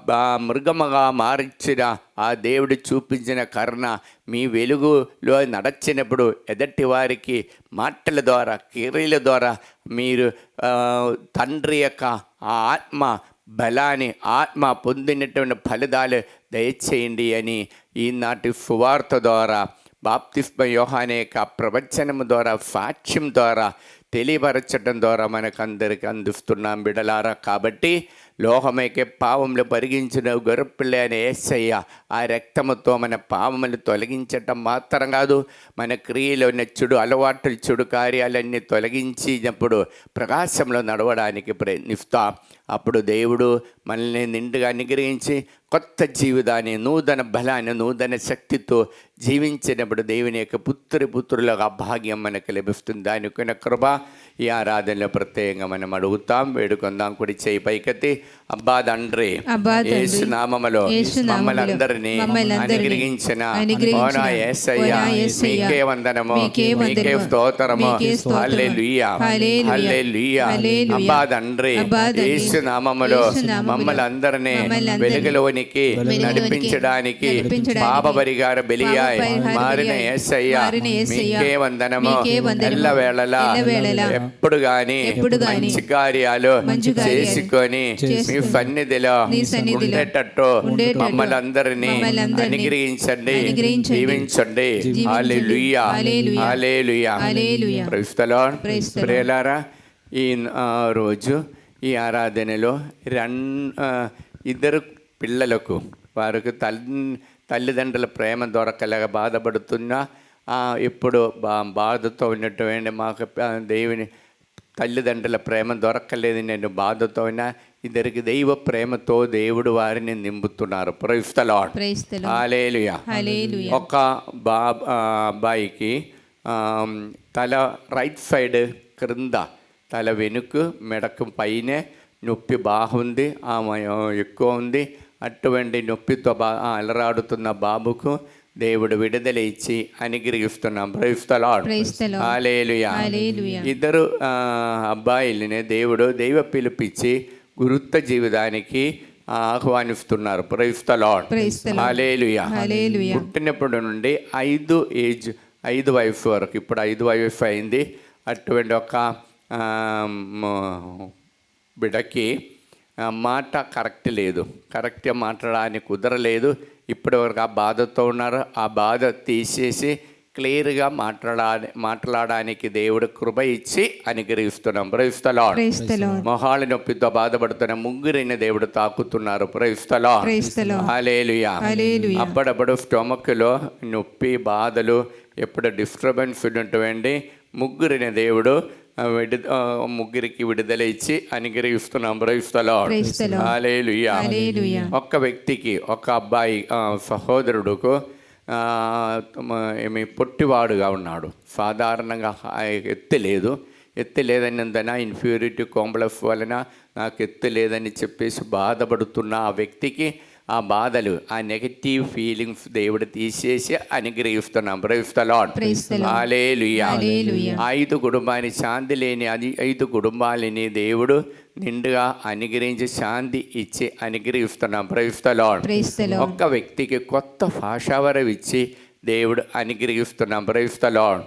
మృగముగా మార్చిన ఆ దేవుడు చూపించిన కరుణ మీ వెలుగులో నడచినప్పుడు ఎదటి వారికి మాటల ద్వారా క్రియల ద్వారా మీరు తండ్రి యొక్క ఆ ఆత్మ బలాన్ని ఆత్మ పొందినటువంటి ఫలితాలు దయచేయండి అని ఈనాటి సువార్త ద్వారా బాప్తిస్మ యోహాను యొక్క ప్రవచనం ద్వారా సాక్ష్యం ద్వారా తెలియపరచడం ద్వారా మనకందరికి అందిస్తున్నాం బిడలారా. కాబట్టి లోకమైకే పావములు పరిగించిన గొర్రెపిల్ల అనే యేసయ్య ఆ రక్తముతో మన పావములు తొలగించటం మాత్రం కాదు, మన క్రియలో ఉన్న చెడు అలవాట్లు చెడు కార్యాలన్నీ తొలగించినప్పుడు ప్రకాశంలో నడవడానికి ప్రయత్నిస్తాం. అప్పుడు దేవుడు మనల్ని నిండుగా అనుగ్రహించి కొత్త జీవితాన్ని, నూతన బలాన్ని, నూతన శక్తితో జీవించినప్పుడు దేవుని యొక్క పుత్రులకు ఆ భాగ్యం మనకు లభిస్తుంది. దానికైన కృప ఈ ఆరాధనలో ప్రత్యేకంగా మనం అడుగుతాం, వేడుకొందాం. కుడి చేయి పైకెత్తి, అబ్బా తండ్రి, యేసు నామములో మమ్మల్ని అందరినీ అనుగ్రహించిన ఓనా యేసయ్యా, మీకే వందనము, మీకే స్తోత్రము. హల్లెలూయా, హల్లెలూయా. అబ్బా తండ్రి, యేసు నామములో మమ్మల్ని అందరినీ వెలుగులోనికి నడిపించడానికి పాప పరిహార బలియాయ్ మారిన యేసయ్యా, మీకే వందనము. ఎల్లవేళలా ఎప్పుడు గాని మంచి కార్యాలు చేసుకొని మీ సన్నిధిలో ఉండేటట్టు మమ్మల్ని అందరినీ అనుగ్రహించండి, జీవించండి. Hallelujah, hallelujah. Praise the Lord. ప్రియులారా, ఈ రోజు ఈ ఆరాధనలో ఇద్దరు పిల్లలకు వారికి తల్లిదండ్రుల ప్రేమ దొరకలేక బాధపడుతున్నా, ఇప్పుడు బాధతో ఉన్నటువంటి మాకు దేవుని తల్లిదండ్రుల ప్రేమ దొరకలేదు, నేను బాధతో ఉన్నా, ఇద్దరికి దైవ ప్రేమతో దేవుడు వారిని నింపుతున్నారు. Praise the lord. హల్లెలూయా. ఒక అబ్బాయికి తల రైట్ సైడ్ క్రింద, తల వెనుక మెడకు పైన నొప్పి బాగుంది, ఎక్కువ ఉంది. అటువంటి నొప్పితో అలరాడుతున్న బాబుకు దేవుడు విడుదల ఇచ్చి అనుగ్రహిస్తున్నాం. Praise the lord. హల్లెలూయా. ఇద్దరు అబ్బాయిలని దేవుడు దైవ పిలిపించి గురుత్వ జీవితానికి ఆహ్వానిస్తున్నారు. Praise the lord. హల్లెలూయా. పుట్టినప్పటి నుండి 5 వయసు వరకు, ఇప్పుడు 5 వయసు అయింది. అటువంటి ఒక బిడ్డకి మాట కరెక్ట్ లేదు, కరెక్ట్గా మాట్లాడడానికి కుదరలేదు. ఇప్పటి వరకు ఆ బాధతో ఉన్నారు. ఆ బాధ తీసేసి క్లియర్గా మాట్లాడడానికి దేవుడు కృప ఇచ్చి అనుగ్రహిస్తున్నాం. Praise the Lord. మొహాల నొప్పితో బాధపడుతున్న ముగ్గురిని దేవుడు తాకుతున్నారు. Praise the lord. హల్లెలూయా. అప్పుడప్పుడు స్టొమక్లో నొప్పి, బాధలు, ఎప్పుడు డిస్టర్బెన్స్ ఉన్నటువంటి ముగ్గురిని దేవుడు ముగ్గురికి విడుదల ఇచ్చి అనుగ్రహిస్తున్నాం. Praise the lord. హల్లెలూయా. ఒక్క వ్యక్తికి, ఒక అబ్బాయి సహోదరుడుకు ఏమి పొట్టివాడుగా ఉన్నాడు. సాధారణంగా ఎత్తు లేదన్నందున ఇన్ఫీరియారిటీ కాంప్లెక్స్ వలన నాకు ఎత్తు లేదని చెప్పేసి బాధపడుతున్న ఆ వ్యక్తికి ఆ బాధలు, ఆ నెగటివ్ ఫీలింగ్స్ దేవుడు తీసేసి అనుగ్రహిస్తున్నాం. Praise the lord. హల్లెలూయా. 5 కుటుంబాన్ని, శాంతి లేని 5 కుటుంబాలని దేవుడు నిండుగా అనుగ్రహించి శాంతి ఇచ్చి అనుగ్రహిస్తున్నాం. Praise the lord. ఒక్క వ్యక్తికి కొత్త భాషావరం ఇచ్చి దేవుడు అనుగ్రహిస్తున్నాం. Praise the lord.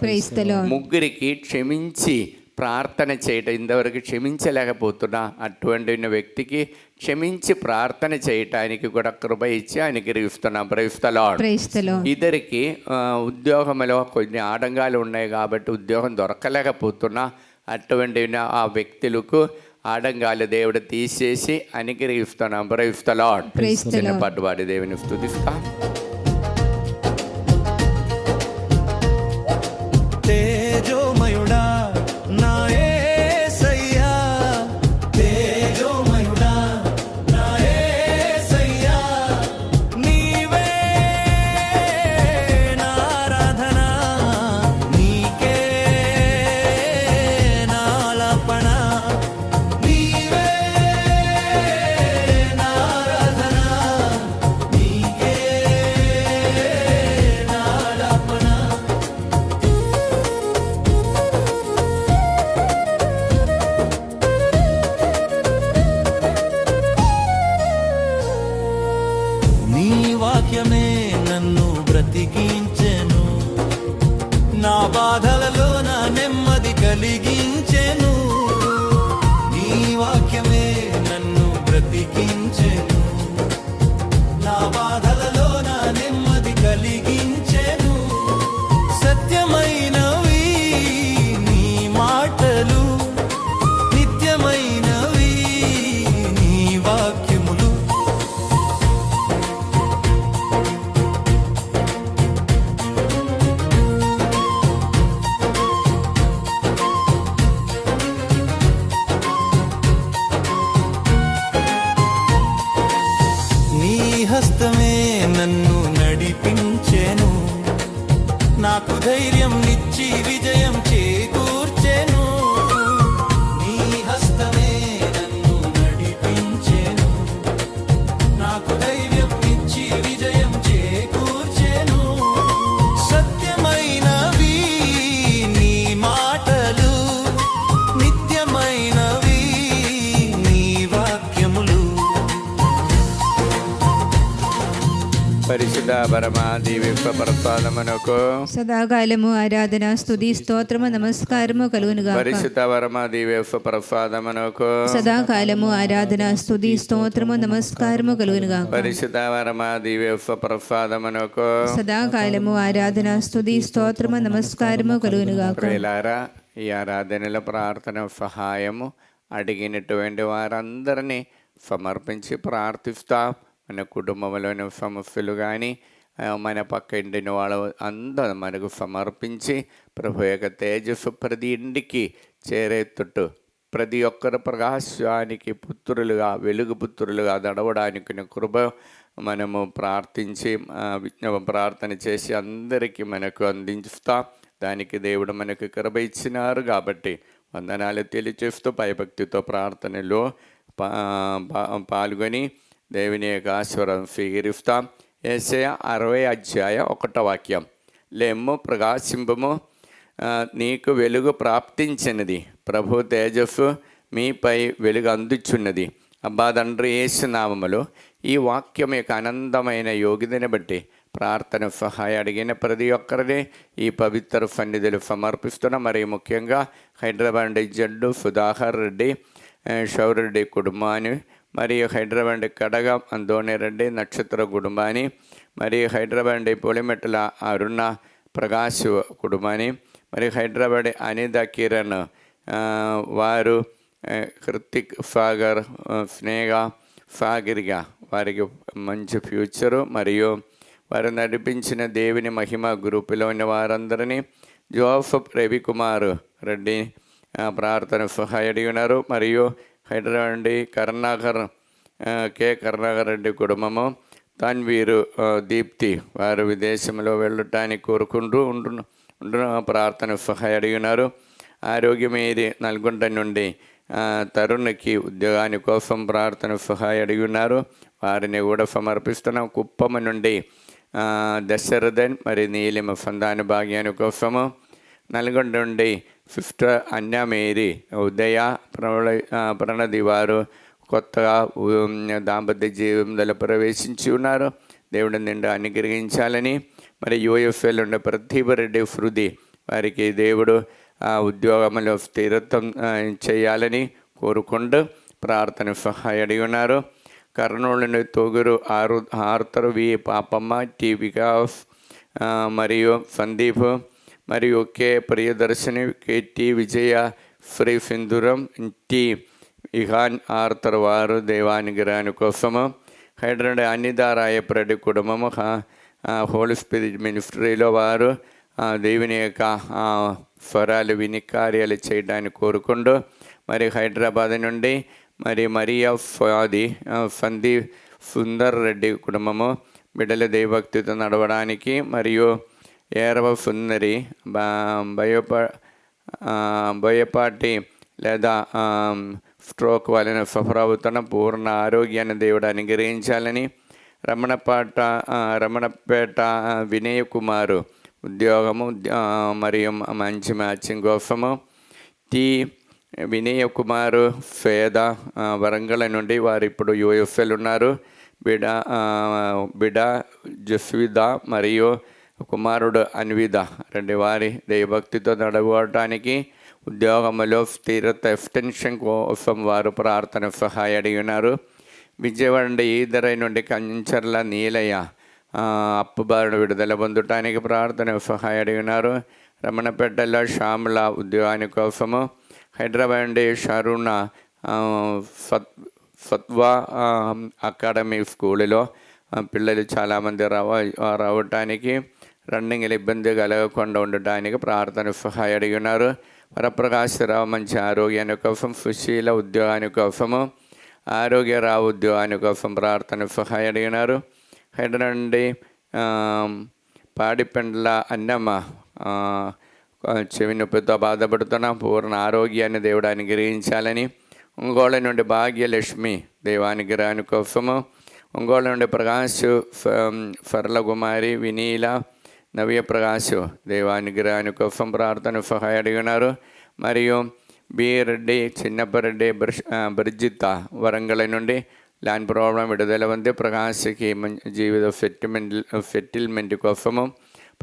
ముగ్గురికి క్షమించి ప్రార్థన చేయటం, ఇంతవరకు క్షమించలేకపోతున్నా అటువంటి వ్యక్తికి క్షమించి ప్రార్థన చేయటానికి కూడా కృప ఇచ్చి అనుగ్రహిస్తున్నాం. Praise the lord. ఇద్దరికి ఉద్యోగంలో కొన్ని ఆటంకాలు ఉన్నాయి కాబట్టి ఉద్యోగం దొరకలేకపోతున్నా అటువంటి ఆ వ్యక్తులకు ఆటంకాలు దేవుడు తీసేసి అనుగ్రహిస్తున్నాం. Praise the lord. చిన్న పట్టుబాటి దేవుని స్తుతిస్తాం. నాకు ధైర్యం ఇచ్చి విజయం చేకూర్చెను. నీ హస్తమే నన్ను నడిపించెను. నాకు ధైర్యం ఇచ్చి విజయం చేకూర్చెను. సత్యమైనవి నీ మాటలు, నిత్యమైనవి నీ వాక్యములు. పరిశుద్ధ పరమా దివ్య ప్రసాదమునకు సదాకాలము ఆరాధన స్తుతి స్తోత్రము నమస్కారము కలుగునుగాక. పరిశుద్ధ పరమా దివ్య ప్రసాదమునకు సదాకాలము ఆరాధన స్తుతి స్తోత్రము నమస్కారము కలుగునుగాక. పరిశుద్ధ పరమా దివ్య ప్రసాదమునకు సదాకాలము ఆరాధన స్తుతి స్తోత్రము నమస్కారము కలుగునుగాక. ప్రియులారా, ఈ ఆరాధనల ప్రార్థన సహాయము అడిగినటువంటి వారందరినీ సమర్పించి ప్రార్థిస్తాం. మన కుటుంబంలోని సమస్యలు కానీ మన పక్క ఇంటిని వాళ్ళు అందరూ మనకు సమర్పించి ప్రభు యొక్క తేజస్సు ప్రతి ఇంటికి చేరేట్టుట్టు ప్రతి ఒక్కరు ప్రకాశానికి పుత్రులుగా వెలుగు పుత్రులుగా నడవడానికి కృప మనము ప్రార్థించి ప్రార్థన చేసి అందరికీ మనకు అందిస్తాం. దానికి దేవుడు మనకు కృప ఇచ్చినారు కాబట్టి వందనాలు తెలియచేస్తూ భయభక్తితో ప్రార్థనలో పాల్గొని దేవుని యొక్క ఆశీర్వాదం స్వీకరిస్తాం. యెషయా 60:1 లెమ్ము ప్రకాశింపము, నీకు వెలుగు ప్రాప్తించినది, ప్రభు తేజస్సు మీపై వెలుగు అందుచున్నది. అబ్బా తండ్రి యేసు నామములో ఈ వాక్యం యొక్క ఆనందమైన యోగ్యతని బట్టి ప్రార్థన సహాయం అడిగిన ప్రతి ఒక్కరిని ఈ పవిత్ర సన్నిధులు సమర్పిస్తున్నాం. మరి ముఖ్యంగా హైదరాబాద్ జడ్డు సుధాకర్ రెడ్డి, షౌరెడ్డి కుటుంబాన్ని, మరియు హైదరాబాద్ కడగ అందోనిరెడ్డి నక్షత్ర కుటుంబాన్ని, మరియు హైదరాబాద్ పొలిమెట్ల అరుణ ప్రకాశ్ కుటుంబాన్ని, మరియు హైదరాబాద్ అనిత కిరణ్ వారు, కృతిక్ సాగర్, స్నేహ సాగరిగా వారికి మంచి ఫ్యూచరు, మరియు వారు నడిపించిన దేవుని మహిమ గ్రూపులో ఉన్న వారందరినీ, జోసఫ్ రవికుమార్ రెడ్డి ప్రార్థన సహాయం అడిగి ఉన్నారు. మరియు హైదరాబాద్ కరుణాకర్ కరుణాకర్ రెడ్డి కుటుంబము, తన్వీరు దీప్తి వారు విదేశంలో వెళ్ళటానికి కోరుకుంటూ ఉంటున్న ప్రార్థన సహాయం అడిగి ఉన్నారు. ఆరోగ్యమేది నల్గొండ నుండి తరుణ్కి ఉద్యోగాని కోసం ప్రార్థన సహాయం అడిగి ఉన్నారు. వారిని కూడా సమర్పిస్తున్నాం. కుప్పం నుండి దశరథన్ మరి నీలిమ సంధాన భాగ్యాని కోసము, నల్గొండ నుండి సిస్టర్ అన్యామేరి ఉదయ ప్రణది వారు కొత్తగా దాంపత్య జీవితంలో ప్రవేశించి ఉన్నారు. దేవుడి నిండా అనుగ్రహించాలని, మరి యూఎఫ్ఎల్ ఉండే ప్రతిభరెడ్డి హృది వారికి దేవుడు ఉద్యోగంలో స్థిరత్వం చేయాలని కోరుకుంటూ ప్రార్థన సహాయం అడిగి ఉన్నారు. కర్నూలు తొగురు ఆర్తర్ వి పాపమ్మ, టి వికాస్ మరియు సందీప్, మరియు కే ప్రియదర్శిని, కెటి విజయ, శ్రీ సింధురం, టి ఇహాన్ ఆర్తర్ వారు దేవానుగ్రహాని కోసము, హైదరాబాద్ అనిదారాయప్రెడ్డి కుటుంబము హోలీ స్పిరిట్ మినిస్ట్రీలో వారు దేవుని యొక్క స్వరాలు విని కార్యాలు చేయడానికి కోరుకుంటూ, మరి హైదరాబాద్ నుండి మరి మరియా ఫాది సందీప్ సుందర్ రెడ్డి కుటుంబము బిడ్డల దైవభక్తితో నడవడానికి, మరియు ఏరవ సుందరి బోయపాటి లేదా స్ట్రోక్ వలన సఫర్ అవుతున్న పూర్ణ ఆరోగ్యాన్ని దేవుడు అనుగ్రహించాలని, రమణపేట వినయ్ కుమారు ఉద్యోగము మరియు మంచి మ్యాచింగ్ కోసము, టి వినయ్ కుమారు ఫేద వరంగల్ నుండి వారు ఇప్పుడు యూఎఫ్ఎల్ ఉన్నారు. బిడ జస్విద మరియు కుమారుడు అన్విద రెండు వారి దైవభక్తితో నడవటానికి, ఉద్యోగంలో స్థిరత ఎక్స్టెన్షన్ కోసం వారు ప్రార్థన సహాయం అడిగి ఉన్నారు. విజయవాడ ఈదరై నుండి కంచర్ల నీలయ్య అప్పుబారుడు విడుదల పొందటానికి ప్రార్థన సహాయం అడిగి ఉన్నారు. రమణపేటలో శ్యామల ఉద్యోగాని కోసము, హైదరాబాద్ షరుణ సత్వా అకాడమీ స్కూలులో పిల్లలు చాలామంది రావటానికి, రన్నింగ్లు ఇబ్బంది కలగకుండా ఉండటానికి ప్రార్థన సహాయం అడిగి ఉన్నారు. వరప్రకాశరావు మంచి ఆరోగ్యాని కోసం, సుశీల ఉద్యోగాని కోసము, ఆరోగ్యరావు ఉద్యోగాని కోసం ప్రార్థన సహాయం అడిగినారు. హైదరాబాద్ పాడిపెండ్ల అన్నమ్మ చెవి నొప్పితో బాధపడుతున్న పూర్ణ ఆరోగ్యాన్ని దేవుడు అనుగ్రహించాలని, ఒంగోళ నుండి భాగ్యలక్ష్మి దేవానుగ్రహాని కోసము, ఒంగోళ నుండి ప్రకాష్ ఫర్లకుమారి వినీల నవ్య ప్రకాష్ దేవానుగ్రహాని కోసం ప్రార్థన సహాయ అడిగినారు. మరియు బి రెడ్డి చిన్నప్పరెడ్డి బ్రిజిత వరంగల్ నుండి ల్యాండ్ ప్రాబ్లం విడుదల ఉంది. ప్రకాశ్కి జీవిత సెటిల్మెంట్ కోసము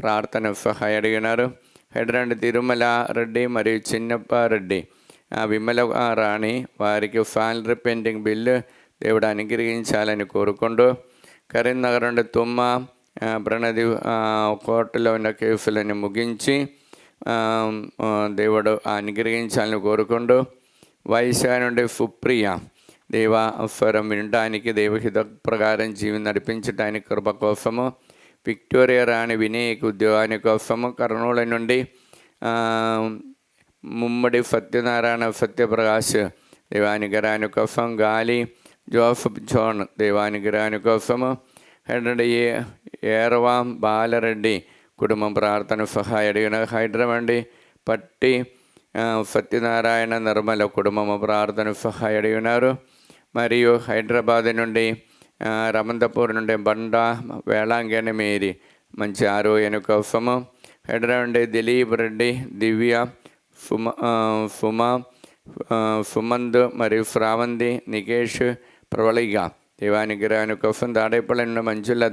ప్రార్థన సహాయ అడిగినారు. హైదరాబాద్ తిరుమల రెడ్డి మరియు చిన్నప్పారెడ్డి విమల రాణి వారికి సాలరీ పెండింగ్ బిల్లు దేవుడు అనుగ్రహించాలని కోరుకుంటూ, కరీంనగర్ నుండి తుమ్మ ప్రణది కోర్టులో ఉన్న కేసులను ముగించి దేవుడు అనుగ్రహించాలని కోరుకుంటూ, వైశాఖ నుండి సుప్రియ దేవాఫరం వినడానికి దేవహిత ప్రకారం జీవనం నడిపించడానికి కృప కోసము, విక్టోరియా రాణి వినయకు ఉద్యోగాని కోసము, కర్నూలు నుండి ముమ్మడి సత్యనారాయణ సత్యప్రకాష్ దేవానుగ్రహాని కోసం, గాలి జోసఫ్ జోన్ దేవానుగ్రహాని కోసము, ఏరవాం బాలరెడ్డి కుటుంబం ప్రార్థన సహాయ అడిగిన, హైదరాబాద్ పట్టి సత్యనారాయణ నిర్మల కుటుంబము ప్రార్థన సహాయ అడిగినారు. మరియు హైదరాబాద్ నుండి రమంతపూర్ నుండి బండ వేళాంగని మేరీ మంచి ఆరోగ్యం కోసము, హైదరాబాద్ నుండి దిలీప్ రెడ్డి దివ్య సుమంద్ మరియు శ్రావంతి నికేష్ ప్రవళిగా దేవానుగ్రహాని కోసం, తాడేపల్లి నుండి మంజుల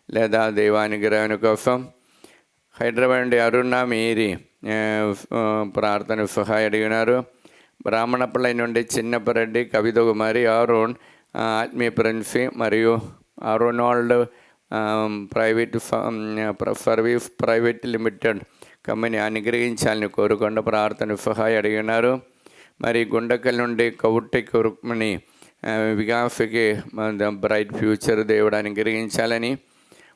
లేదా దేవానుగ్రహాని కోసం, హైదరాబాద్ నుండి అరుణ మేరీ ప్రార్థన సహాయ అడిగినారు. బ్రాహ్మణపల్లి నుండి చిన్నప్పరెడ్డి కవిత కుమారి అరుణ్ ఆత్మీయ ప్రిన్సి మరియు అరుణాల్డ్ సర్వీస్ ప్రైవేట్ లిమిటెడ్ కంపెనీ అనుగ్రహించాలని కోరుకుండా ప్రార్థన సహాయ అడిగినారు. మరి గుండకల్ నుండి కౌటిక్ రుక్మిణి వికాస్కి బ్రైట్ ఫ్యూచర్ దేవుడు అనుగ్రహించాలని,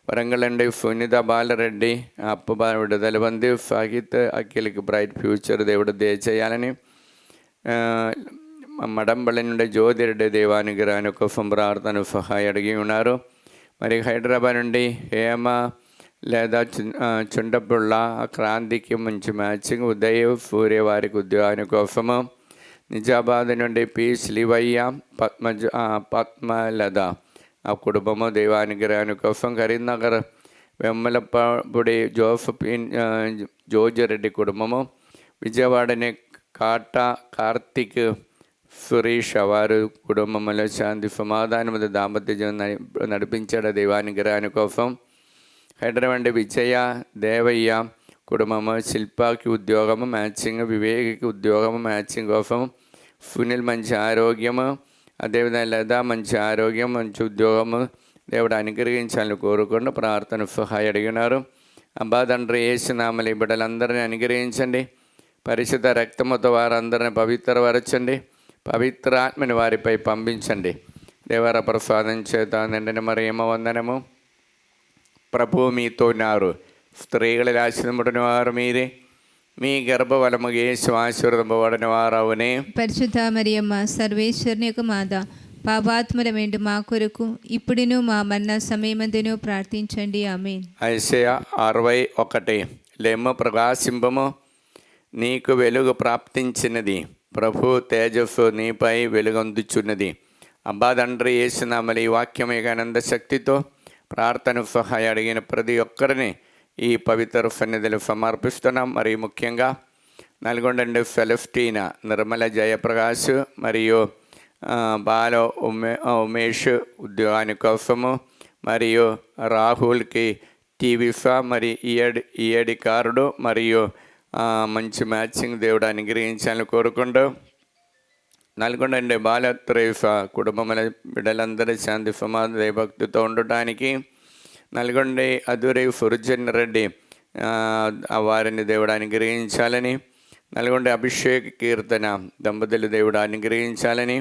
వరంగల్ నుండి సునీత బాలరెడ్డి అప్ప విడుదల పొంది సాహిత్ అఖిల్కి బ్రైట్ ఫ్యూచర్ దేవుడు దయచేయాలని, మడంబళ్ళ నుండి జ్యోతిరెడ్డి దేవానుగ్రహాని కోసం ప్రార్థన సహాయ అడిగి ఉన్నారు. మరి హైదరాబాద్ నుండి హేమ లేదా చుండపుళ్ళ క్రాంతికి మంచి మ్యాచింగ్, ఉదయ్ సూర్య వారికి ఉద్యోగాని కోసము, నిజామాబాద్ నుండి పి శ్రీవయ్య పద్మలత ఆ కుటుంబము దేవానుగ్రహాని కోసం, కరీంనగర్ వెమ్మలపూడి జోజిరెడ్డి కుటుంబము, విజయవాడని కాటా కార్తిక్ సురేష్ వారు కుటుంబంలో శాంతి సమాధానం దాంపత్య జీవనం నడిపించాడు దేవానుగ్రహాని కోసం, హైదరాబాద్ విజయ దేవయ్య కుటుంబము, శిల్పాకి ఉద్యోగము మ్యాచింగ్, వివేకి ఉద్యోగము మ్యాచింగ్ కోసం, సునీల్ మంచి ఆరోగ్యము, అదేవిధంగా లేదా మంచి ఆరోగ్యం మంచి ఉద్యోగము దేవుడు అనుగ్రహించాలని కోరుకుంటూ ప్రార్థన సహాయ అడిగినారు. అబ్బా తండ్రి యేసునామములో ఈ బిడ్డలందరినీ అనుగ్రహించండి. పరిశుద్ధ రక్తముతో వారందరిని పవిత్రపరచండి. పవిత్రాత్మని వారిపై పంపించండి. దేవర ప్రసాదం చేత నిండిన మరియమ్మ వందనము. ప్రభువు మీతో ఉన్నారు. స్త్రీകളിൽ ఆశీర్వదింపబడిన వారు మీరే, మీ గర్భఫలము యేసు ఆశీర్వదింపబడిన వారవునే. పరిశుద్ధ మరియమ్మ సర్వేశ్వరుని యొక్క మాత, పాపాత్ముల వెంట మా కొరకు ఇప్పుడును మా మరణ సమయమందును ప్రార్థించండి. ఆమేన్. యెషయా 61 లెమ్ము ప్రకాశింపము, నీకు వెలుగు ప్రాప్తించినది, ప్రభు తేజస్సు నీపై వెలుగొందుచున్నది. అబ్బా తండ్రి యేసునామములో ఈ వాక్యం ఆనంద శక్తితో ప్రార్థన సహాయ అడిగిన ప్రతి ఒక్కరిని ఈ పవిత్ర సన్నిధిలో సమర్పిస్తున్నాం. మరి ముఖ్యంగా నల్గొండ నుండి సెలెస్టీనా నిర్మల జయప్రకాష్ మరియు బాల ఉమేష్ ఉద్యోగాని కోసము, మరియు రాహుల్కి టీవీఫా మరి ఈఏడి కార్డు మరియు మంచి మ్యాచింగ్ దేవుడు అనుగ్రహించాలని కోరుకుంటూ, నల్గొండ నుండి బాల త్రేఫా కుటుంబముల బిడ్డలందరూ శాంతి సమాధాన దైవభక్తితో ఉండటానికి, నల్గొండ అదురై సుర్జన్ రెడ్డి వారిని దేవుడు అనుగ్రహించాలని, నల్గొండ అభిషేక్ కీర్తన దంపతులు దేవుడు అనుగ్రహించాలని,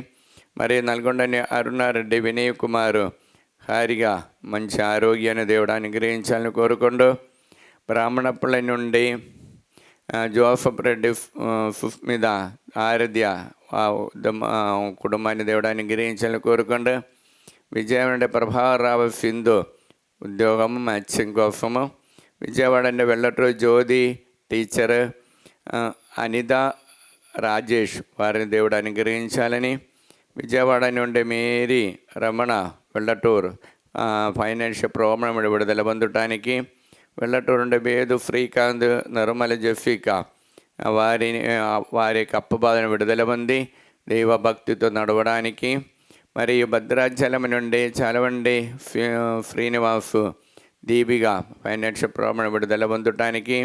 మరి నల్గొండని అరుణారెడ్డి వినయ్ కుమారు హారిగా మంచి ఆరోగ్యాన్ని దేవుడు అనుగ్రహించాలని కోరుకుంటూ, బ్రాహ్మణపల్లి నుండి జోసఫ్ రెడ్డి సుస్మిత ఆరాధ్య కుటుంబాన్ని దేవుడు అనుగ్రహించాలని కోరుకుంటూ, విజయం నుండి ప్రభారావు సింధు ఉద్యోగము మ్యాచింగ్ కోసము, విజయవాడ నుండి వెళ్ళటూరు జ్యోతి టీచర్, అనిత రాజేష్ వారిని దేవుడు అనుగ్రహించాలని, విజయవాడ నుండి మేరీ రమణ వెళ్ళటూరు ఫైనాన్షియల్ ప్రాబ్లం విడుదల పొందటానికి, వెళ్ళటూరు నుండి బేదు శ్రీకాంత్ నిర్మల జెఫికా వారి అప్పు బాధను విడుదల పొంది దైవభక్తితో నడవడానికి, మరియు భద్రాచలం నుండి చలవండి శ్రీనివాస్ దీపిక ఫైనాన్షియల్ ప్రాబ్లం విడుదల పొందటానికి,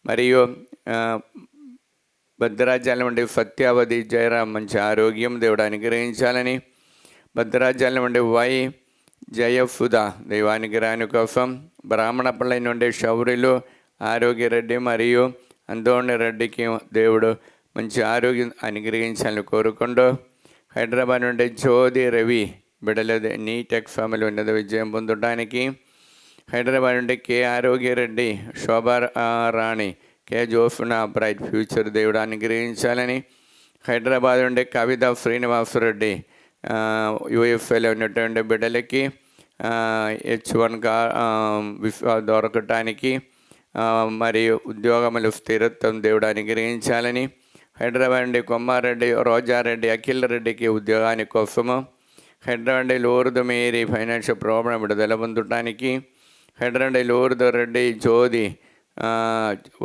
మరియు భద్రాచలం నుండి సత్యావతి జయరాం మంచి ఆరోగ్యం దేవుడు అనుగ్రహించాలని, భద్రాచలం నుండి వై జయఫుదా దైవానుగ్రహాని కోసం, బ్రాహ్మణపల్లి నుండి శౌర్యులు ఆరోగ్యరెడ్డి మరియు అందోణి రెడ్డికి దేవుడు మంచి ఆరోగ్యం అనుగ్రహించాలని కోరుకుంటూ, హైదరాబాద్ నుండి జ్యోతి రవి బిడల నీట్ ఎగ్జామ్లో ఉన్నత విజయం పొందడానికి, హైదరాబాద్ నుండి కె ఆరోగ్యరెడ్డి శోభా రాణి కె జోఫ్నా బ్రైట్ ఫ్యూచర్ దేవుడు అనుగ్రహించాలని, హైదరాబాద్ నుండి కవిత శ్రీనివాసరెడ్డి యూఎఫ్ఏలో ఉన్నటువంటి బిడ్డలకి H1 దొరకటానికి మరియు ఉద్యోగములు స్థిరత్వం దేవుడు అనుగ్రహించాలని, హైదరాబాద్ నుండి కొమ్మారెడ్డి రోజారెడ్డి అఖిల్ రెడ్డికి ఉద్యోగాని కోసము, హైదరాబాద్ నుండి లూర్దు మేరీ ఫైనాన్షియల్ ప్రాబ్లం విడుదల పొందటానికి, హైదరాబాద్ నుండి లూర్దు రెడ్డి జ్యోతి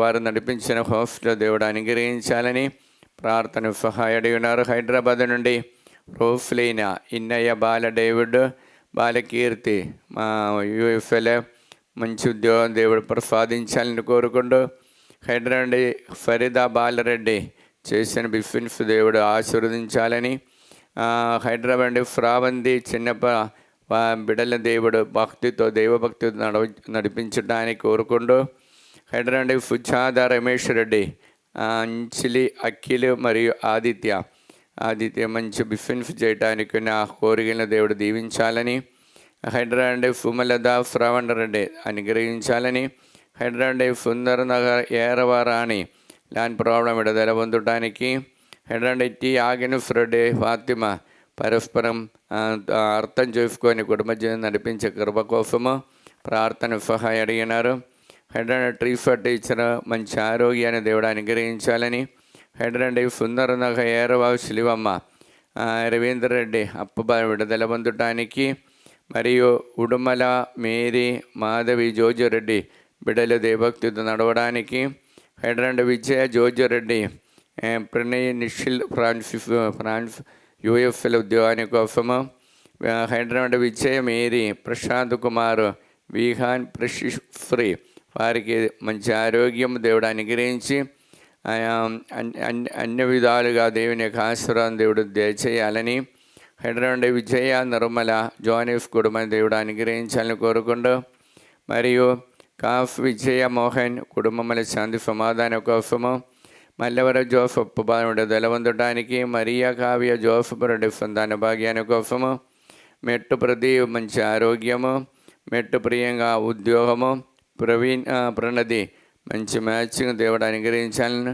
వారు నడిపించిన హాస్టల్ దేవుడు అనుగ్రహించాలని ప్రార్థన సహాయడి ఉన్నారు. హైదరాబాద్ నుండి రోఫ్లీనా ఇన్నయ్య బాల డేవిడ్ బాలకీర్తి యూఎఫ్ఎల్ మంచి ఉద్యోగం దేవుడు ప్రసాదించాలని కోరుకుంటూ, హైదరాబాద్ నుండి ఫరీదా బాలరెడ్డి చేసిన బిఫిన్స్ దేవుడు ఆశీర్వదించాలని, హైదరాబాద్ నుండి ఫ్రావంతి చిన్నప్ప బిడల దేవుడు భక్తితో దైవభక్తితో నడిపించడానికి కోరుకుంటూ, హైదరాబాద్ నుండి సుజాత రమేష్ రెడ్డి అంచిలి అఖిల్ మరియు ఆదిత్య మంచి బిఫిన్స్ చేయడానికి నా కోరికలను దేవుడు దీవించాలని, హైదరాబాద్ నుండి సుమలత శ్రవణ్ రెడ్డి అనుగ్రహించాలని, హైదరాబాద్ నుండి సుందర్ నగర్ ఏరవరాణి ల్యాండ్ ప్రాబ్లం విడుదల పొందటానికి, హైదరాబాద్ నుండి టి ఆగినఫ్ రెడ్డి ఫాతిమా పరస్పరం అర్థం చేసుకొని కుటుంబ జీవనం నడిపించే కృప కోసము ప్రార్థన సహాయం అడిగినారు. హైదరాబాద్ ట్రీఫర్ టీచర్ మంచి ఆరోగ్యాన్ని దేవుడు అనుగ్రహించాలని, హైదరాబాద్ నుండి సుందర్ నగర్ ఏరవావు శిలివమ్మ రవీంద్ర రెడ్డి అప్పు విడుదల పొందటానికి, మరియు ఉడుమల మేరీ మాధవి జోజిరెడ్డి బిడల దేవభక్తితో నడవడానికి, హైదరాబాద్ విజయ జోజిరెడ్డి ప్రణయ్ నిఖిల్ ఫ్రాన్స్ యూఎఫ్ఎల్ ఉద్యోగాని కోసము, హైదరాబాద్ విజయ మేరీ ప్రశాంత్ కుమార్ విహాన్ ఫ్రీ వారికి మంచి ఆరోగ్యం దేవుడు అనుగ్రహించి అన్ని విధాలుగా దేవుని యొక్క ఆశీర్వాదం దేవుడు దయచేయాలని, హైదరాబాద్ విజయ నిర్మల జోనెఫ్ కుటుంబం దేవుడు అనుగ్రహించాలని కోరుకుంటూ, మరియు కాఫ్ విజయ మోహన్ కుటుంబముల శాంతి సమాధానం కోసము, మల్లెవర జోసఫ్ విడుదల పొందడానికి, మరియా కావ్య జోసఫ్ రెడ్డి సంతాన భాగ్యాన్ని కోసము, మెట్టు ప్రదీప్ మంచి ఆరోగ్యము, మెట్టు ప్రియంగా ఉద్యోగము, ప్రణది మంచి మ్యాచింగ్ దేవుడు అనుగ్రహించాలని,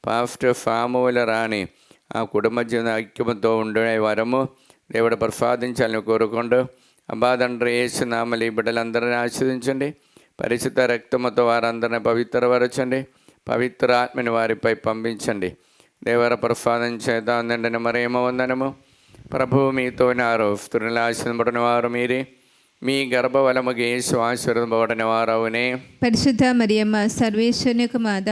పాస్టర్ సాముల రాణి ఆ కుటుంబ జీవన ఐక్యముతో ఉండే వరము దేవుడు ప్రసాదించాలని కోరుకుంటూ, అబ్బా తండ్రి యేసు నామములో ఈ బిడ్డలందరినీ ఆశీర్వదించండి, పరిశుద్ధ రక్తముతో వారందరినీ పవిత్రపరచండి, పవిత్ర ఆత్మని వారిపై పంపించండి. దేవర ప్రసాదం చేత ఉందండి మరేమో వందనము. ప్రభువు మీతో ఉన్నారు, స్త్రీలు ఆశీర్వదింపబడిన వారు మీరే, మీ గర్భఫలముగా యేసు ఆశీర్వదింపబడిన వారవునే. పరిశుద్ధ మరియమ్మ సర్వేశ్వరుని యొక్క మాత,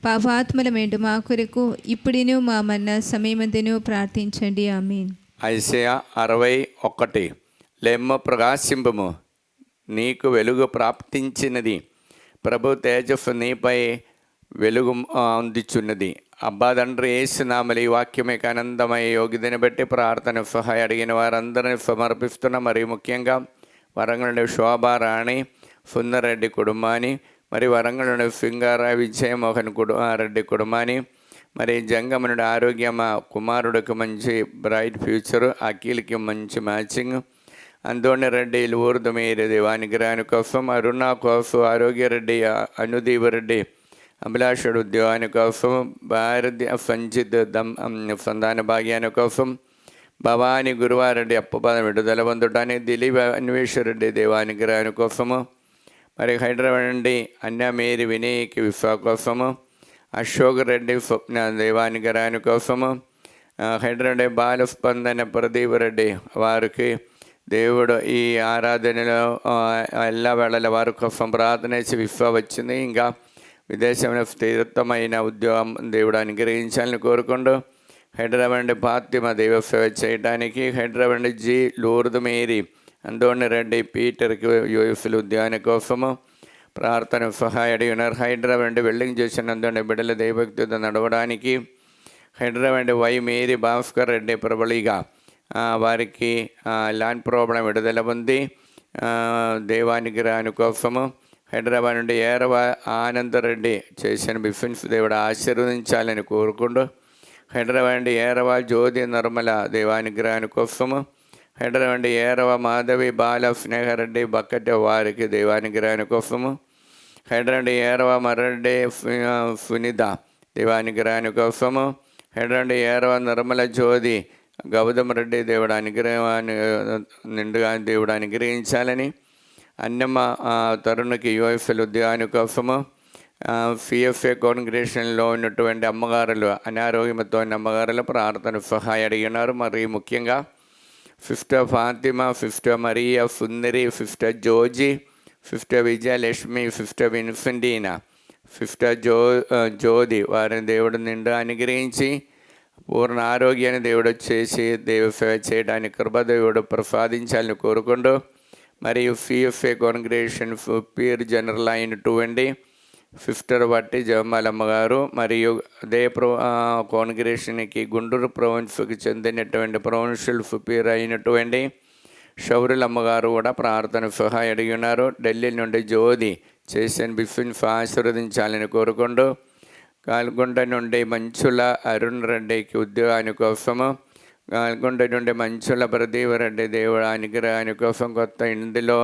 పాపాత్మల మేంటు మా కొరకు ఇప్పుడును మా మన్న సమయమందును ప్రార్థించండి. ఆమేన్. ఐసయా 61 లెమ్మ ప్రకాశింపము, నీకు వెలుగు ప్రాప్తించినది, ప్రభు తేజస్సు నీపై వెలుగు అందించున్నది. అబ్బా తండ్రి యేసు నామములో ఈ వాక్యమే ఆనందమయ యోగ్యతని బట్టి ప్రార్థన సహాయం అడిగిన వారందరినీ సమర్పిస్తున్న, మరియు ముఖ్యంగా వరంగల్ శోభారాణి సుందరెడ్డి కుటుంబాన్ని, మరి వరంగల్ సింగార విజయమోహన్ రెడ్డి కుటుంబాన్ని, మరి జంగమనుడి ఆరోగ్యం కుమారుడికి మంచి బ్రైట్ ఫ్యూచరు, అఖిల్కి మంచి మ్యాచింగ్, అందోణి రెడ్డి లూర్దు మేరీ దేవానుగ్రహాని కోసం, అరుణ కోసం ఆరోగ్యరెడ్డి, అనుదీప్ రెడ్డి అభిలాషుడు ఉద్యోగాని కోసం, భారతి సంజిత్ సంతాన భాగ్యాని కోసం, భవాని గురువారెడ్డి అప్పపదం విడుదల పొందటానికి, దిలీప్ అన్వేషరెడ్డి దేవానుగ్రహాని కోసము, మరి హైదరాబాద్ నుండి అన్నమేరి వినయ్కి విఫా కోసము, అశోక్ రెడ్డి స్వప్న దేవానికి రాని కోసము, హైదరాబాద్ బాలస్పందన ప్రదీప్ రెడ్డి వారికి దేవుడు ఈ ఆరాధనలో എല്ലാ వేళల వారి కోసం ప్రార్థన చేసి విఫా వచ్చింది. ఇంకా విదేశంలో స్థిరమైన ఉద్యోగం దేవుడు అనుగ్రహించాలని కోరుకుంటూ హైదరాబాద్ నుండి ఫాతిమా దైవ సేవ చేయడానికి, హైదరాబాద్ నుండి జి లూర్ద్ మేరీ అంతోని రెడ్డి పీటర్కి యూఎఫ్ఎల్ ఉద్యాన కోసము ప్రార్థన సహాయడి ఉన్నారు. హైదరాబాద్ నుండి వెల్డింగ్ చేసినందున బిడ్డల దైవభక్తితో నడవడానికి, హైదరాబాద్ నుండి వై మేరీ భాస్కర్ రెడ్డి ప్రబలిగా వారికి ల్యాండ్ ప్రాబ్లం విడుదల ఉంది, దేవానికి రాని కోసము. హైదరాబాద్ నుండి ఏరవ ఆనందరెడ్డి చేసిన బిఫిన్స్ దేవుడు ఆశీర్వదించాలని కోరుకుంటూ హైదరాబాద్ నుండి ఏరవ జ్యోతి నిర్మల దేవానుగ్రహాని కోసము, హైదరాబాద్ నుండి ఏరవ మాధవి బాల స్నేహారెడ్డి బక్కట వారికి దేవానుగ్రహాని కోసము, హైదరాబాద్ నుండి ఏరవ మరెడ్డి సునీత దేవానుగ్రహాని కోసము, హైదరాబాద్ నుండి ఏరవ నిర్మల జ్యోతి గౌతమ్ రెడ్డి దేవుడు అనుగ్రహాన్ని నిండుగా దేవుడు అనుగ్రహించాలని, అన్నమ్మ తరుణ్కి యూఎఫ్ఎల్ ఉద్యోగాని కోసము, సిఎఫ్ఏ కాంగ్రెగేషన్లో ఉన్నటువంటి అమ్మగారులు అనారోగ్యంతో ఉన్న అమ్మగారుల ప్రార్థన సహాయం అడిగినారు. మరి ముఖ్యంగా sister Fatima, sister Maria Sundari, sister Jojy, sister Vijayalakshmi, sister Vincentina, sister Jyothi వారిని దేవుడు నిండు అనుగ్రహించి పూర్ణ ఆరోగ్యాన్ని దేవుడు చేసి దేవ సేవ చేయడానికి కృప దేవుడు ప్రసాదించాలని కోరుకుంటూ మరియు సిఎఫ్ఏ కాంగ్రెగేషన్ పీర్ జనరల్ అయినటువంటి సిస్టర్ వట్టి జవమాలమ్మ గారు మరియు అదే కాంగ్రెగేషన్కి గుంటూరు ప్రొవిన్స్కి చెందినటువంటి ప్రొవిన్షియల్ పీర్ అయినటువంటి షౌరులమ్మ గారు కూడా ప్రార్థన సహాయం అడిగి ఉన్నారు. ఢిల్లీ నుండి జ్యోతి చేసిన బిఫిన్స్ ఆశీర్వదించాలని కోరుకుంటూ గాల్గొండ నుండి మంచుల అరుణ్ రెడ్డికి ఉద్యోగాని కోసము, గాల్గొండ నుండి మంచుల ప్రదీప్ రెడ్డి దేవుడు అనుగ్రహాని కోసం కొత్త ఇంటిలో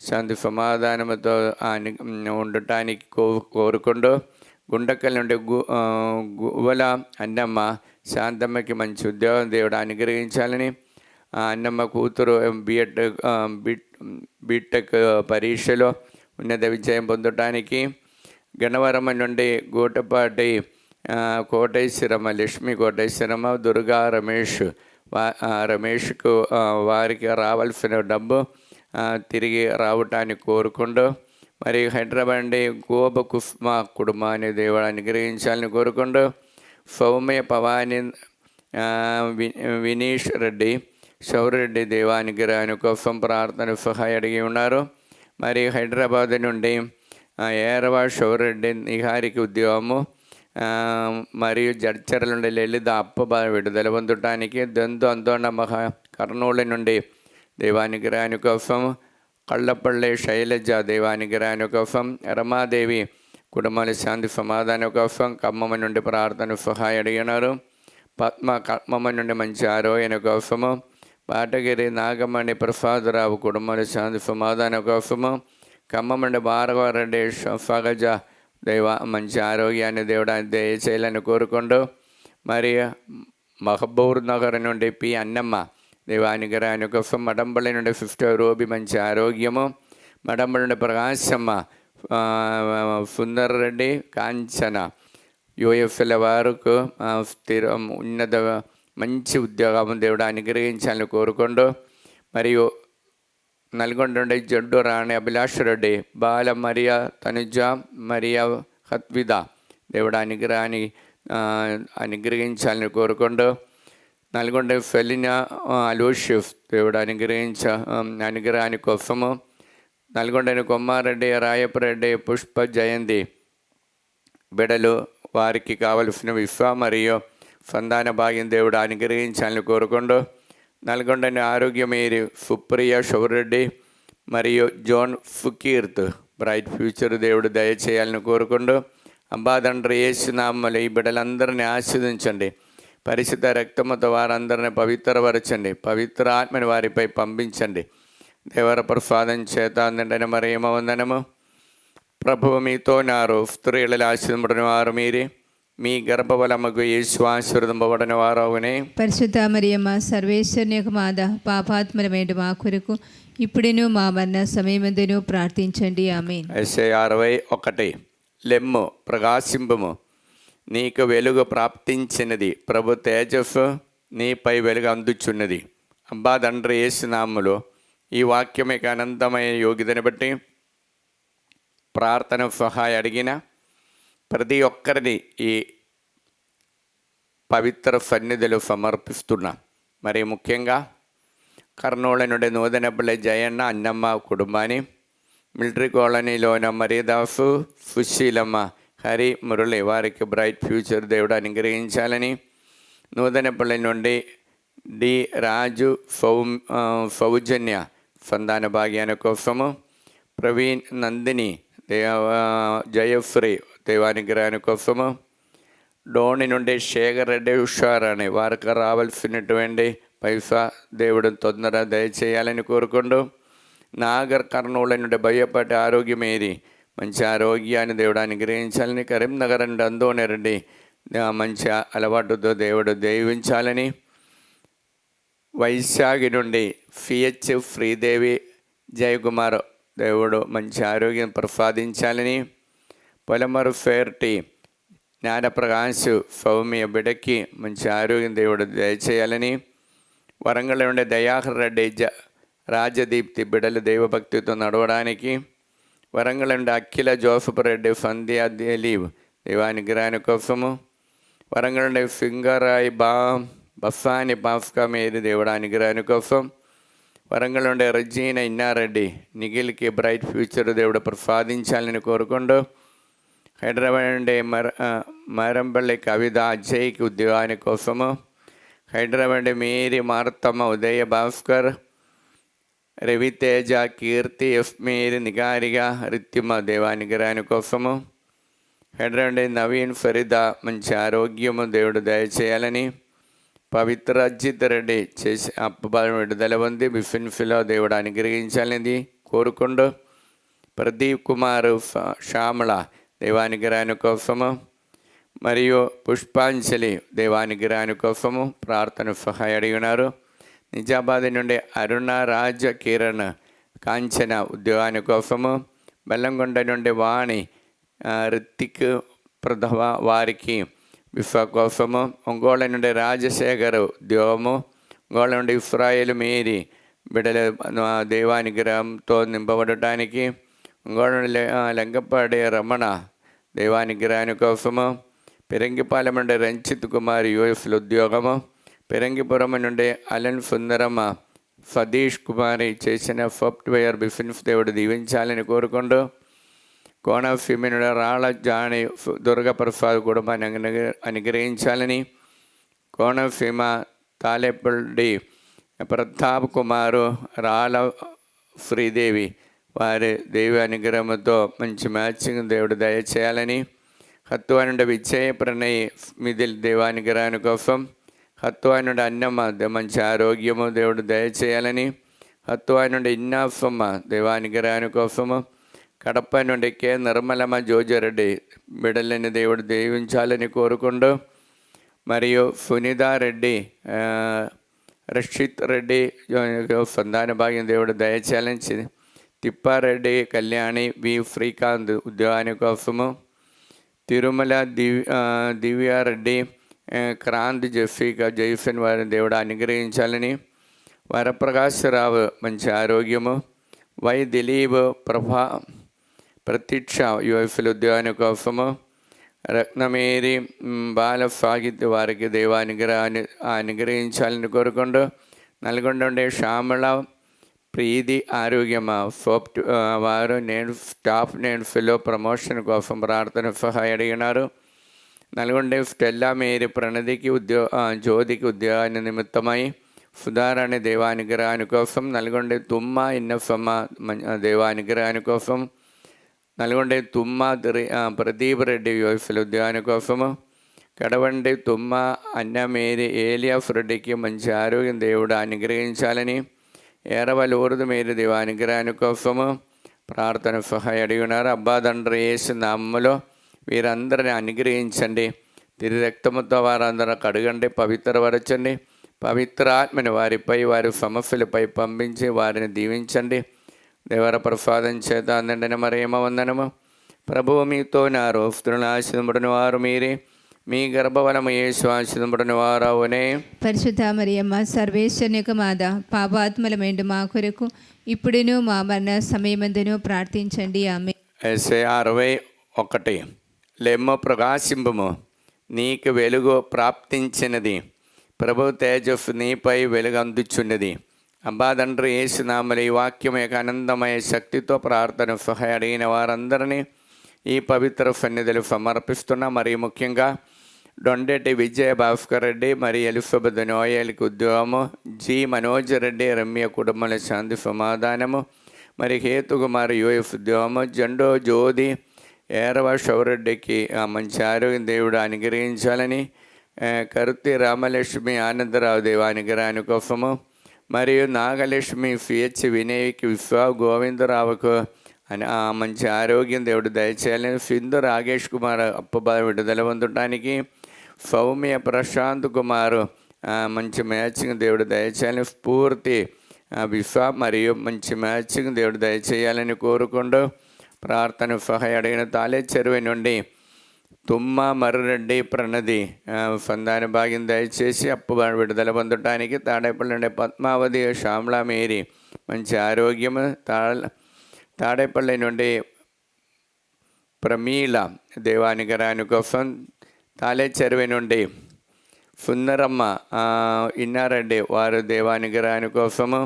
శాంతి సమాధానంతో ఉండటానికి కోరుకుంటూ గుండకల్ నుండి గువ్వల అన్నమ్మ శాంతమ్మకి మంచి ఉద్యోగం దేవుడు అనుగ్రహించాలని, అన్నమ్మ కూతురు బీటెక్ పరీక్షలో ఉన్నత విజయం పొందటానికి, గణవరం నుండి గూటపాటి కోటేశ్వరమ్మ లక్ష్మీ కోటేశ్వరమ్మ దుర్గా రమేష్కు వారికి రావాల్సిన డబ్బు తిరిగి రావటానికి కోరుకుంటూ మరి హైదరాబాద్ నుండి గోప కుస్మా కుటుంబాన్ని దేవుడు అనుగ్రహించాలని కోరుకుంటూ సౌమ్య పవాని వినీష్ రెడ్డి శౌరెడ్డి దేవానుగ్రహాని కోసం ప్రార్థన సహాయం అడిగి ఉన్నారు. మరి హైదరాబాద్ నుండి ఏరవ శౌరెడ్డి నిహారికి ఉద్యోగము మరియు జడ్చర్ల నుండి లలిత అప్ప విడుదల పొందటానికి, దంతు అంతోండమ్మ కర్నూలు నుండి దేవానుగ్రహాని కోసం, కళ్ళపల్లి శైలజ దేవానుగ్రహాని కోసం, రమాదేవి కుటుంబాల శాంతి సమాధానం కోసం ఖమ్మం నుండి ప్రార్థన సహాయం అడిగినారు. పద్మ ఖమ్మం నుండి మంచి ఆరోగ్యం కోసము, పాటగిరి నాగమణి ప్రసాదరావు కుటుంబాల శాంతి సమాధానం కోసము, ఖమ్మం నుండి భార్గవరెడ్డి సగజ దైవ మంచి ఆరోగ్యాన్ని దేవుడు దయచేయాలని కోరుకుంటూ మరి మహబూబ్ నగర్ నుండి పి అన్నమ్మ దేవానుగ్రహాని కోసం, మడంబళ్ళి నుండి 50 రూబి మంచి ఆరోగ్యము, మడంబళ్ళి నుండి ప్రకాశమ్మ సుందర్ రెడ్డి కాంచన యూఎఫ్ఎల్ వారికి స్థిరం ఉన్నత మంచి ఉద్యోగం దేవుడు అనుగ్రహించాలని కోరుకుంటూ మరియు నల్గొండ నుండి జడ్డు రాణి అభిలాష్ రెడ్డి, బాల మరియా తనుజ మరియా హత్విద దేవుడు అనుగ్రహించాలని కోరుకుంటూ నల్గొండ ఫెలినా అలోషిఫ్ దేవుడు అనుగ్రహాని కోసము, నల్గొండని కొమ్మారెడ్డి రాయపరెడ్డి పుష్ప జయంతి బిడలు వారికి కావలసిన విశ్వ మరియు సంతాన భాగ్యం దేవుడు అనుగ్రహించాలని కోరుకుంటూ నల్గొండని ఆరోగ్యమేరి సుప్రియ శౌరెడ్డి మరియు జోన్ ఫుకీర్త్ బ్రైట్ ఫ్యూచర్ దేవుడు దయచేయాలని కోరుకుంటూ అంబాదండ్రి యేసునామములో ఈ బిడ్డలందరినీ ఆశీర్వదించండి. పరిశుద్ధ రక్తముతో వారందరినీ పవిత్రపరచండి, పవిత్ర ఆత్మని వారిపై పంపించండి. దేవర ప్రసాదం చేత నిండిన మరియమ్మ వందనము. ప్రభువు మీతో నారు, స్త్రీలలో ఆశీర్వదింపబడిన వారు మీరే, మీ గర్భఫలముకు యేసు ఆశీర్వదింపబడిన వారవునే. పరిశుద్ధ మరియమ్మ సర్వేశ్వరుని యొక్క మాత, పాపాత్మరమైన మా కొరకు ఇప్పుడును మా మరణ సమయమందును ప్రార్థించండి. ఆమేన్. యెషయా 61. లెమ్ము, ప్రకాశింపుము, నీకు వెలుగు ప్రాప్తించినది, ప్రభు తేజస్సు నీపై వెలుగు అందుచున్నది. అబ్బా తండ్రి యేసు నామములో ఈ వాక్యం యొక్క అనంతమైన యోగ్యతను బట్టి ప్రార్థన సహాయ అడిగిన ప్రతి ఒక్కరిని ఈ పవిత్ర సన్నిధిలో సమర్పిస్తున్నా. మరి ముఖ్యంగా కర్నూలు నుండి నూతనపల్లి జయన్న అన్నమ్మ కుటుంబాన్ని, మిలిటరీ కాలనీలోన మరీదాసు, సుశీలమ్మ, హరి, మురళి వారికి బ్రైట్ ఫ్యూచర్ దేవుడు అనుగ్రహించాలని, నూతనపల్లి నుండి డి రాజు, సౌజన్య సంతాన భాగ్యాన్ని కోసము, ప్రవీణ్, నందిని, జయశ్రీ దైవానుగ్రహాన్ని కోసము, డోని నుండి శేఖర్ రెడ్డి, హుషారాణి వారికి రావాల్సినటువంటి పైసా దేవుడు తొందర దయచేయాలని కోరుకుంటూ, నాగర్ కర్నూలు నుండి భయపడి ఆరోగ్యమేది మంచి ఆరోగ్యాన్ని దేవుడు అనుగ్రహించాలని, కరీంనగర్ నుండి అందోని రెడ్డి మంచి అలవాటుతో దేవుడు దీవించాలని, వైశాఖి నుండి సిహెచ్ శ్రీదేవి, జయకుమార్ దేవుడు మంచి ఆరోగ్యం ప్రసాదించాలని, పొలమరు ఫేర్టీ జ్ఞానప్రకాశ్, సౌమ్య బిడకి మంచి ఆరోగ్యం దేవుడు దయచేయాలని, వరంగల్ నుండి దయాకర్ రెడ్డి, రాజదీప్తి బిడలు దైవభక్తితో నడవడానికి, వరంగల్ నుండి అఖిల, జోసఫ్ రెడ్డి, సంధ్యా, దిలీవ్ దైవానుగ్రహాని కోసము, వరంగల్ నుండి సింగరాయ్, బస్సాని భాస్కా మేరీ దేవుడు అనుగ్రహాని కోసం, వరంగల్ నుండి రజీన, ఇన్నారెడ్డి, నిఖిల్కి బ్రైట్ ఫ్యూచర్ దేవుడు ప్రసాదించాలని కోరుకుంటూ, హైదరాబాద్ నుండి మరంపల్లి కవిత, అజయ్కి ఉద్యోగాని కోసము, హైదరాబాద్ మేరీ, మార్తమ్మ, ఉదయ భాస్కర్, రవితేజ, కీర్తి, మేరీ, నిగారిగా, రిత్తిమ దేవానుగ్రహాని కోసము, హైదరాబాద్ నవీన్, ఫరీదా మంచి ఆరోగ్యము దేవుడు దయచేయాలని, పవిత్ర అజిత్ రెడ్డి చేసి అప్పబాల విడుదల ఉంది, బిఫిన్ఫిలో దేవుడు అనుగ్రహించాలని కోరుకుంటూ, ప్రదీప్ కుమార్, శ్యామల దేవానుగ్రహాని కోసము, మరియు పుష్పాంజలి దేవానుగ్రహాని కోసము ప్రార్థన సహాయ అడిగినారు. నిజామాబాద్ నుండి అరుణ, రాజ, కిరణ్, కాంచన ఉద్యోగాని కోసము, బెల్లంకొండ నుండి వాణి, రిత్తిక్, ప్రథమ వారికి విఫా కోసము, ఒంగోళ నుండి రాజశేఖర్ ఉద్యోగము, ఒంగోళ నుండి ఇస్రాయేల్ మేరీ బిడల దైవానుగ్రహంతో నింపబడటానికి, ఒంగోళ నుండి లంకపాడి రమణ దైవానుగ్రహాని కోసము, పిరంగిపాలెం నుండి రంజిత్ కుమార్ యూఎస్లో ఉద్యోగము, పిరంగిపురం నుండి అలన్ సుందరమ్మ, సతీష్ కుమారి చేసిన సాఫ్ట్వేర్ బిజినెస్ దేవుడు దీవించాలని కోరుకుంటూ, కోనసీమ నుండి రాళ్ళ జాని, దుర్గప్రసాద్ కుటుంబాన్ని అనుగ్రహించాలని, కోనసీమ తాలేపల్లి ప్రతాప్ కుమారు, రాళ్ళ శ్రీదేవి వారి దైవ అనుగ్రహంతో మంచి మ్యాచింగ్ దేవుడు దయచేయాలని, హత్వా నుండి విజయ, ప్రణయ్, మిథిల్ దేవానుగ్రహాని కోసం, హత్వా నుండి అన్నమ్మ మంచి ఆరోగ్యము దేవుడు దయచేయాలని, హత్వా నుండి ఇన్నాఫమ్మ దేవానుగ్రహాని కోసము, కడప నుండి కె నిర్మలమ్మ, జోజరెడ్డి బిడలని దేవుడు దీవించాలని కోరుకుంటూ, మరియు సునీతారెడ్డి, రషిత్ రెడ్డి సంతాన భాగ్యం దేవుడు దయచేయాలని, తిప్పారెడ్డి, కళ్యాణి, వి శ్రీకాంత్ ఉద్యోగాని కోసము, తిరుమల దివ్యారెడ్డి, క్రాంత్, జెఫికా, జైఫన్ వారిని దేవుడు అనుగ్రహించాలని, వరప్రకాశరావు మంచి ఆరోగ్యము, వై దిలీప్, ప్రతీక్ష యుఎఫ్ఎల్ ఉద్యోగాని కోసము, రత్నమేరి, బాల సాహిత్య వారికి దైవానుగ్రహాన్ని అనుగ్రహించాలని కోరుకుంటూ, నల్గొండ నుండి శ్యామల, ప్రీతి, ఆరోగ్యమా సాఫ్ట్ వారు స్టాఫ్ ఫిలో ప్రమోషన్ కోసం ప్రార్థన సహాయ అడిగినారు. నల్గొండ స్టెల్లా మేరీ, ప్రణతికి జ్యోతికి ఉద్యోగాన్ని నిమిత్తమై సుధారాణి దేవానుగ్రహాని కోసం, నల్గొండ తుమ్మ, ఇన్నఫమ్మ దేవానుగ్రహాని కోసం, నల్గొండ తుమ్మ, ప్రదీప్ రెడ్డి యుఎఫ్ఎల్ ఉద్యోగాని కోసము, కడవండి తుమ్మ, అన్నమేరి, ఏలియాఫ్ రెడ్డికి మంచి ఆరోగ్యం దేవుడు అనుగ్రహించాలని, ఏరవలూరుదు మేరీ దేవానుగ్రహాని కోసము ప్రార్థన సహాయ అడిగినారు. అబ్బా తండ్రి యేసు నామములో వీరందరిని అనుగ్రహించండి, తిరి రక్తముతో వారందరూ కడగండి, పవిత్రపరచండి. పవిత్రాత్మని వారిపై, వారి సమస్యలపై పంపించి వారిని దీవించండి. దేవర ప్రసాదం చేత నిండిన మరియమ్మ వందనము. ప్రభువు మీతో నారు, స్త్రీలను ఆశీర్వదింపబడిన వారు మీరే, మీ గర్భఫలము యేసు ఆశీర్వదింపబడిన వారవునే. పరిశుద్ధ మరియమ్మ సర్వేశ్వరుని యొక్క మాత, పాపాత్మలమైండు మా కొరకు ఇప్పుడును మా మరణ సమయమందును ప్రార్థించండి. ఆమె. ఎస్ఐ 61. లెమ్మ ప్రకాశింపుము, నీకు వెలుగు ప్రాప్తించినది, ప్రభు తేజస్సు నీపై వెలుగు అందుచున్నది. అబ్బా తండ్రి యేసునామములో ఈ వాక్యం యొక్క ఆనందమయ శక్తితో ప్రార్థన సహాయ అడిగిన వారందరినీ ఈ పవిత్ర సన్నిధులు సమర్పిస్తున్నా. మరి ముఖ్యంగా దొండెటి విజయ భాస్కర్ రెడ్డి, మరి ఎలిజబెత్ నోయల్కి ఉద్యోగము, జి మనోజ్ రెడ్డి రమ్య కుటుంబాల శాంతి సమాధానము, మరి హేతుకుమార్ యుఎఫ్ ఉద్యోగము, జెండో జ్యోతి ఏరవ శౌరెడ్డికి మంచి ఆరోగ్యం దేవుడు అనుగ్రహించాలని, కరుతి రామలక్ష్మి ఆనందరావు దేవ అనుగ్రహాని కోసము, మరియు నాగలక్ష్మి పిహెచ్ వినయ్కి విశ్వ గోవిందరావుకు మంచి ఆరోగ్యం దేవుడు దయచేయాలని, సింధు రాగేష్ కుమార్ అప్పబాధ విడుదల పొందడానికి, సౌమ్య ప్రశాంత్ కుమారు మంచి మ్యాచింగ్ దేవుడు దయచేయాలని, స్ఫూర్తి విశ్వ మరియు మంచి మ్యాచింగ్ దేవుడు దయచేయాలని కోరుకుంటూ ప్రార్థన సహాయ అడిగిన తాలే చెరువు నుండి తుమ్మ మర్రెడ్డి ప్రణది సంధాన భాగ్యం దయచేసి అప్పుబాటు విడుదల పొందడానికి, తాడేపల్లి నుండి పద్మావతి శ్యామలా మేరీ మంచి ఆరోగ్యము, తాడేపల్లి నుండి ప్రమీల దేవానికరాని కోసం, తాలే చెరువు నుండి సుందరమ్మ ఇన్నారెడ్డి వారు దేవానికరాని కోసము,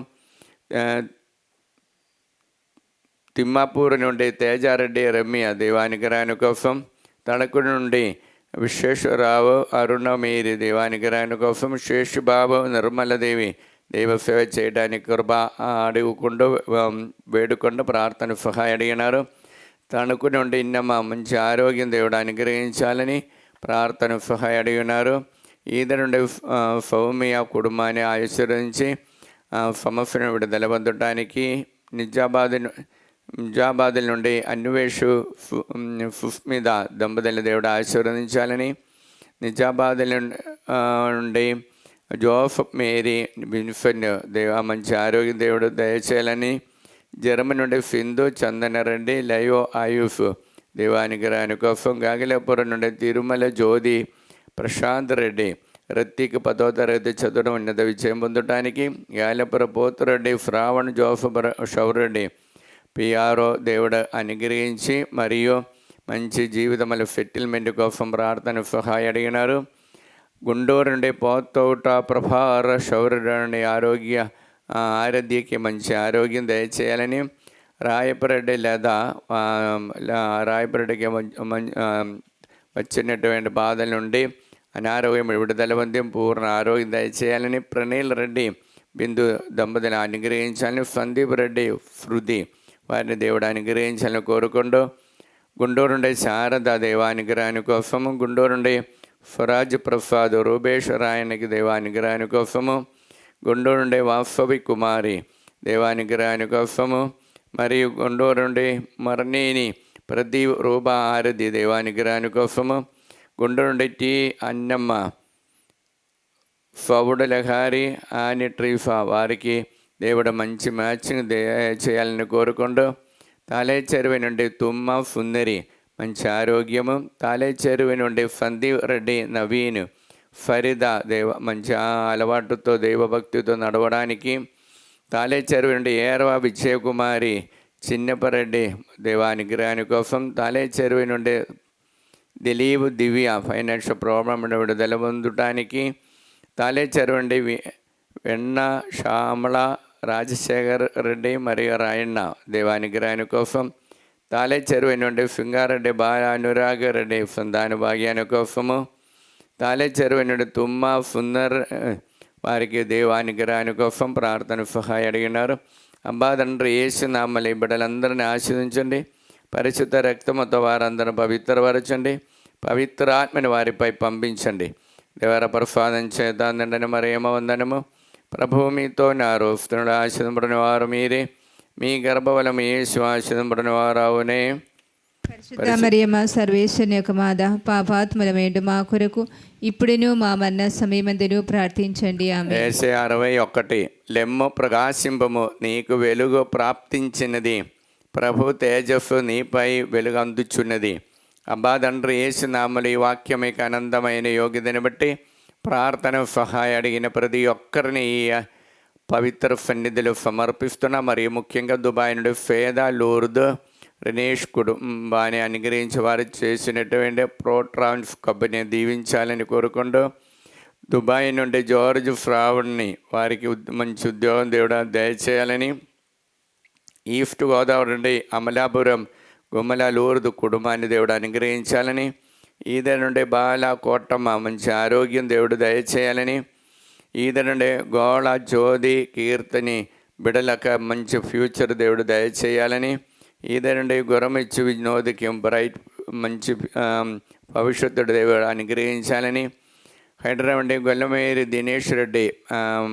తిమ్మాపూర్ నుండి తేజారెడ్డి రమ్య దేవానికరాని కోసం, తణుకు నుండి విశ్వేశ్వరరావు అరుణమేరి దేవానికరాని కోసం, శేషుబాబు నిర్మలదేవి దైవసేవ చేయడానికి కృప అడుగుకుంటూ వేడుకుంటూ ప్రార్థన సహాయ అడిగినారు. తణుకు నుండి ఇన్నమ్మ మంచి ఆరోగ్యం దేవుడు అనుగ్రహించాలని ప్రార్థన సహాయ అడిగినారు. ఈద నుండి సౌమ్య కుటుంబాన్ని ఆశీర్వదించి సమస్యను విడుదల పొందడానికి, నిజాబాద్ నుండి అన్వేషు సుస్మిత దంపతుల దేవుడు ఆశీర్వదించాలని, నిజాబాద్ నుండి జోసఫ్ మేరీ విన్సెంట్ దేవ మంచి ఆరోగ్యం దేవుడు దయచేయాలని, జర్మనీ నుండి సింధు చందనరెడ్డి లయో ఆయుష్ దేవానికరాని కోసం, గాగిలాపురం నుండి తిరుమల జ్యోతి ప్రశాంత్ రెడ్డి రిత్తిక్ 10వ తరగతి చదవడం ఉన్నత విజయం పొందడానికి, గాలిపుర పోతురెడ్డి శ్రావణ్ జోసఫ్ షౌరెడ్డి పిఆర్ఓ దేవుడు అనుగ్రహించి మరియు మంచి జీవితముల సెటిల్మెంట్ కోసం ప్రార్థన సహాయ అడిగినారు. గుంటూరు నుండి పోతోట ప్రభార శౌర్య నుండి ఆరోగ్యకి మంచి ఆరోగ్యం దయచేయాలని, రాయపరెడ్డి లేదా రాయపరెడ్డికి వచ్చినటువంటి బాధల నుండి అనారోగ్యం విడుదల పొంది పూర్ణ ఆరోగ్యం దయచేయాలని, ప్రణీల్ రెడ్డి బిందు దంపతులను అనుగ్రహించాలని, సందీప్ రెడ్డి శృతి వారిని దేవుడు అనుగ్రహించాలని కోరుకుంటూ, గుంటూరు నుండి శారద దేవానుగ్రహాని కోసము, గుంటూరు నుండి స్వరాజ్ ప్రసాద్ రూపేశ్వరాయనికి దేవానుగ్రహాని కోసము, గుంటూరు నుండి వాస్తవి కుమారి దేవానుగ్రహాని కోసము, మరియు గుంటూరు నుండి మరణిని ప్రదీప్ రూపా ఆరతి దేవానుగ్రహాని కోసము, గుంటూరు నుండి టి అన్నమ్మ ఫవుడలహారి ఆని ట్రీఫా వారికి దేవుడు మంచి మ్యాచింగ్ చేయాలని కోరుకుంటూ, తాలే చెరువు నుండి తుమ్మ సుందరి మంచి ఆరోగ్యము, తాలే చెరువు నుండి సందీప్ రెడ్డి నవీన్ ఫరీద మంచి అలవాటుతో దైవభక్తితో నడవడానికి, తాలే చెరువు నుండి ఏరవ విజయకుమారి చిన్నపరెడ్డి దేవానుగ్రహాని కోసం, తాలే చెరువు నుండి దిలీప్ దివ్య ఫైనాన్షియల్ ప్రాబ్లం విడుదల పొందడానికి, తాలే చెరువు నుండి వెన్న శ్యామల రాజశేఖర్ రెడ్డి మరియు రాయಣ್ణ దేవానుగ్రహాని కోసం, తాలే చెరువు నుండి సింగారెడ్డి బాల అనురాగ రెడ్డి సంతాన భాగ్యాని కోసము, తాలే చెరువు నుండి తుమ్మ సుందర్ వారికి దేవానుగ్రహాని కోసం ప్రార్థన సహాయ అడిగినారు. అబ్బా తండ్రి యేసునామములో ఈ బిడ్డలందరినీ ఆశీర్వదించండి, పరిశుద్ధ రక్తముతో వారందరూ పవిత్రపరచండి, పవిత్ర ఆత్మని వారిపై పంపించండి. దేవర ప్రసాదం చేత నిండిన మరియమ్మ వందనము. ప్రభువు మీతో నారు, స్త్రీలు ఆశీర్వదింపబడిన వారు మీరే, మీ గర్భఫలము యేసు ఆశీర్వదింపబడిన వారవునే. పరిశుద్ధ మరియమ్మ సర్వేశ్వరుని యొక్క మాత, పాపాత్ములమేండు మా కొరకు ఇప్పుడును మా మరణ సమయమందును ప్రార్థించండి. ఆమె. ఏసే 61 లెమ్ము ప్రకాశింపము, నీకు వెలుగు ప్రాప్తించినది, ప్రభు తేజస్సు నీపై వెలుగు అందుచున్నది. అబ్బా తండ్రి యేసునామములో ఈ వాక్యం మీకు ఆనందమైన యోగ్యతని బట్టి ప్రార్థన సహాయం అడిగిన ప్రతి ఒక్కరిని ఈ పవిత్ర సన్నిధిలో సమర్పిస్తున్నా. మరియు ముఖ్యంగా దుబాయ్ నుండి ఫేదా, లూర్ద్, రినేష్ కుటుంబాన్ని అనుగ్రహించి వారు చేసినటువంటి ప్రోట్రాన్స్ కంపెనీ దీవించాలని కోరుకుంటూ, దుబాయ్ నుండి జార్జ్ ఫ్రావుడ్ని వారికి మంచి ఉద్యోగం దేవుడు దయచేయాలని, ఈస్ట్ గోదావరి నుండి అమలాపురం గుమ్మల లూర్దు కుటుంబాన్ని దేవుడు అనుగ్రహించాలని, ఈద నుండి బాల కోటమ్మ మంచి ఆరోగ్యం దేవుడు దయచేయాలని, ఈద నుండి గోళ జ్యోతి కీర్తని బిడలక మంచి ఫ్యూచర్ దేవుడు దయచేయాలని, ఈద నుండి గురమిచ్చు వినోద్కి బ్రైట్ మంచి భవిష్యత్తుడు దేవుడు అనుగ్రహించాలని, హైదరాబాద్ నుండి గొల్లమేరి దినేష్ రెడ్డి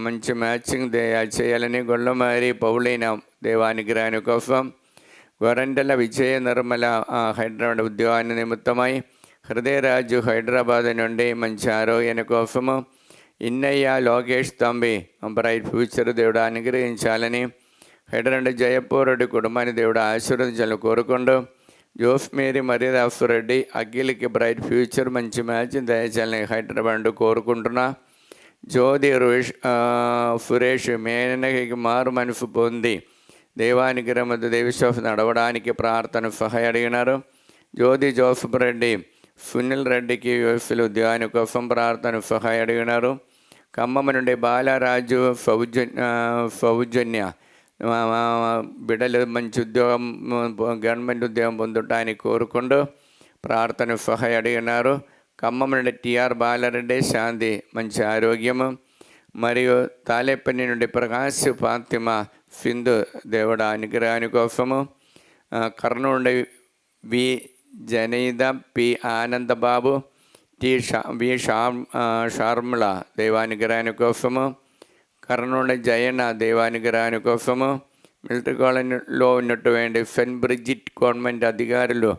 మంచి మ్యాచింగ్ చేయాలని, గొల్లమేరి పౌలైన దేవానుగ్రహాన్ని కోసం, గొరంటల విజయ నిర్మల హైదరాబాద్ ఉద్యోగాన్ని నిమిత్తమై, హృదయరాజు హైదరాబాద్ నుండి మంచి ఆరోగ్యాన్ని కోసము, ఇన్నయ్య లోకేష్ తంబి బ్రైట్ ఫ్యూచర్ దేవుడు అనుగ్రహించాలని, హైదరాబాద్ జయపూరుడి కుటుంబాన్ని దేవుడు ఆశీర్వదించాలని కోరుకుంటూ, జోఫ్ మేరీ మర్యాదాసు రెడ్డి అఖిల్కి బ్రైట్ ఫ్యూచర్ మంచి మ్యాచ్ దయచేయాలని హైదరాబాద్ కోరుకుంటున్నా. జ్యోతి సురేష్ మేనకి మారు మనసు పొంది దేవానికి రమద్దు దేవిశ్వాస నడవడానికి ప్రార్థన సహాయం అడిగినారు. జ్యోతి జోసఫ్ రెడ్డి సునీల్ రెడ్డికి యూఎస్లో ఉద్యోగాని కోసం ప్రార్థన సహాయం అడిగినారు. ఖమ్మం నుండి బాలరాజు సౌజన్య బిడ్డలు మంచి ఉద్యోగం గవర్నమెంట్ ఉద్యోగం పొందటానికి కోరుకుంటూ ప్రార్థన సహాయం అడిగినారు. ఖమ్మం నుండి టిఆర్ బాలారెడ్డి శాంతి మంచి ఆరోగ్యము. మరియు తాలేపల్లి నుండి ప్రకాశ్ ఫాతిమ సింధు దేవుడు అనుగ్రహాని కోసము, కర్నూలు నుండి వి జనీద పి ఆనందబాబు వి షార్ముల దేవానుగ్రహాని కోసము, కర్నూలు జయన దేవానుగ్రహాని కోసము, మిలిటరీ కాలనీలో ఉన్నటువంటి సెన్ బ్రిజిట్ గవర్నమెంట్ అధికారులు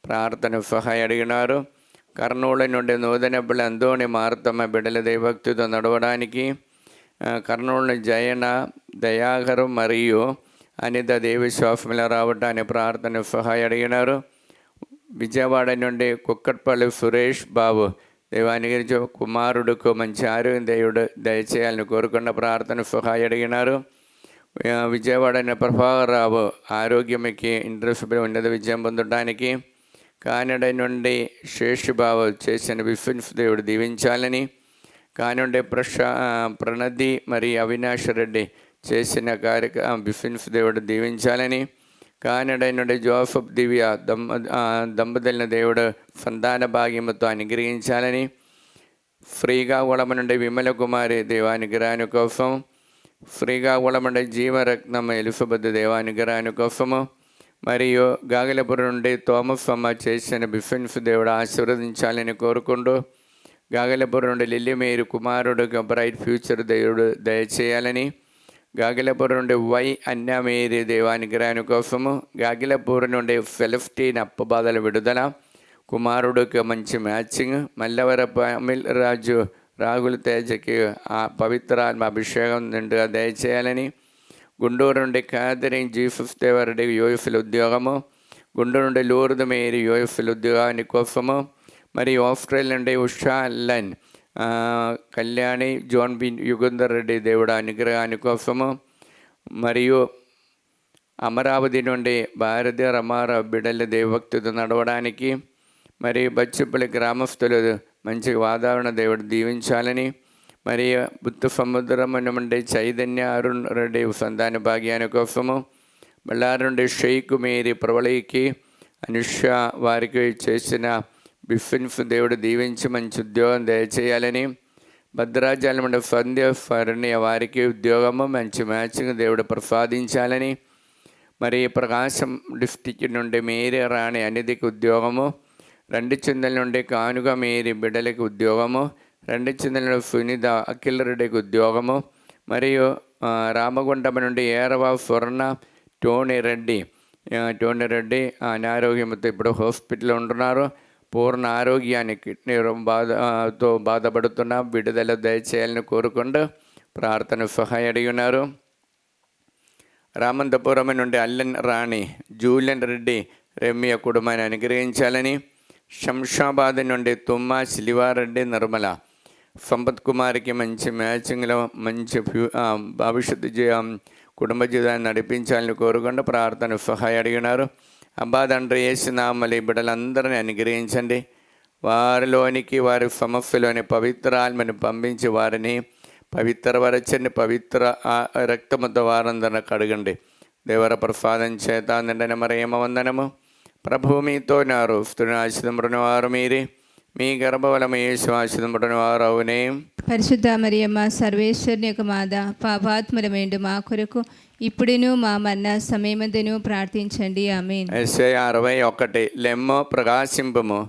ప్రార్థన సహాయం అడిగినారు. కర్నూలు నుండి నూతనపల్లి అందోని మారుతమ్మ బిడ్డల దైవభక్తితో నడవడానికి, కర్నూలు జయన దయాగరు మరియు అనిత దేవి శ్వాసముల రావడానికి ప్రార్థన సహాయం అడిగినారు. విజయవాడ నుండి కుక్కట్పల్లి సురేష్ బాబు దేవానికి కుమారుడుకు మంచి ఆరోగ్యం దేవుడు దయచేయాలని కోరుకున్న ప్రార్థన సహాయం అడిగినారు. విజయవాడ ప్రభాకరరావు ఆరోగ్యంకి ఇంట్రెస్ట్ ఉన్నత విజయం పొందడానికి, కానడ నుండి శేషుబాబు చేసిన విఫిన్స్ దేవుడు దీవించాలని, కానుండి ప్రణది మరియు అవినాష్ రెడ్డి చేసిన విఫిన్స్ దేవుడు దీవించాలని, కానడ నుండి జోసఫ్ దివ్య దంపతులను దేవుడు సంతాన భాగ్యముతో అనుగ్రహించాలని, శ్రీకాకుళం నుండి విమల కుమారి దేవానుగ్రహాని కోసం, శ్రీకాకుళం నుండి జీవరత్నం ఎలిజబెత్ దేవానుగ్రహాని కోసము, మరియు గాగలపురం నుండి థోమస్ అమ్మ చేసిన బిఫెన్స్ దేవుడు ఆశీర్వదించాలని కోరుకుంటూ, గాగలపురం నుండి లిల్లిమేరు కుమారుడుగా బ్రైట్ ఫ్యూచర్ దేవుడు దయచేయాలని, గాగిలపూర్ నుండి వై అన్యమేరి దేవానుగ్రహాని కోసము, గాగిలపూర్ నుండి ఫెలిస్టీన్ అప్పబాధల విడుదల, కుమారుడికి మంచి మ్యాచింగ్, మల్లవరపు అమిల్ రాజు రాగుల తేజకి ఆ పవిత్రాత్మ అభిషేకం నిండుగా దయచేయాలని, గుంటూరు నుండి క్యాథరిన్ జీసస్ దేవరెడ్డి యూఎఫ్ఎల్ ఉద్యోగము, గుంటూరు నుండి లూర్ద్ మేరీ యూఎఫ్ఎల్ ఉద్యోగాని కోసము, మరియు ఆస్ట్రేలియా నుండి ఉషా లైన్ కళ్యాణి జోన్ బి యుగంధర్ రెడ్డి దేవుడు అనుగ్రహాని కోసము, మరియు అమరావతి నుండి భారతీయ రమారావు బిడ్డల దేవభక్తితో నడవడానికి, మరియు బచ్చిపల్లి గ్రామస్తులు మంచి వాతావరణ దేవుడు దీవించాలని, మరియు బుద్ధ సముద్రం నుండి చైతన్య అరుణ్ రెడ్డి సంతాన భాగ్యాని కోసము, బళ్ళారి నుండి షేక్ మేరీ ప్రబలికి అనుష వారికి చేసిన బిఫిన్స్ దేవుడు దీవించి మంచి ఉద్యోగం దయచేయాలని, భద్రాచలం నుండి సంధ్య ఫర్ణ్య వారికి ఉద్యోగము మంచి మ్యాచింగ్ దేవుడు ప్రసాదించాలని, మరి ప్రకాశం డిస్టిక్ నుండి మేరీ రాణి అనిధికి ఉద్యోగము, రెండు చిందల నుండి కానుక మేరీ బిడ్డలకి ఉద్యోగము, రెండు చిందల నుండి సునీత అఖిల్ రెడ్డికి ఉద్యోగము, మరియు రామగుండం నుండి ఏరవ స్వర్ణ టోనీ రెడ్డి టోనీ రెడ్డి అనారోగ్యంతో ఇప్పుడు హాస్పిటల్లో ఉంటున్నారు. పూర్ణ ఆరోగ్యాన్ని కిడ్నీ తో బాధపడుతున్న విడుదల దయచేయాలని కోరుకుంటూ ప్రార్థన సహాయం అడిగి ఉన్నారు. రామంతపురం నుండి అల్లెన్ రాణి జూలియన్ రెడ్డి రమ్య కుటుంబాన్ని అనుగ్రహించాలని, శంషాబాద్ నుండి తుమ్మా శిలివారెడ్డి నిర్మల సంపత్ కుమార్కి మంచి మ్యాచింగ్లో మంచి భవిష్యత్తు కుటుంబ జీవితాన్ని నడిపించాలని కోరుకుంటూ ప్రార్థన సహాయం అడిగినారు. అబ్బా తండ్రి యేసునామములో ఈ బిడ్డలందరినీ అనుగ్రహించండి. వారిలోనికి వారి సమస్యలోని పవిత్ర ఆత్మని పంపించి వారిని పవిత్రపరచండి. పవిత్ర రక్తముతో వారందరిని కడగండి. దేవర ప్రసాదం చేత నిండిన మరియమ్మ వందనము. ప్రభువు మీతో నారు స్త్రీని ఆశీర్వదింపబడిన వారు మీరే, మీ గర్భఫలము యేసు ఆశీర్వదింపబడిన వారు అవునే. పరిశుద్ధ మరియమ్మ సర్వేశ్వరుని యొక్క మాత, పాపాత్ములమేండు మా కొరకు ఇప్పుడును మా మరణ సమయమందును ప్రార్థించండి. ఆమేన్. యెషయా 61 లెమ్మో ప్రకాశింపము,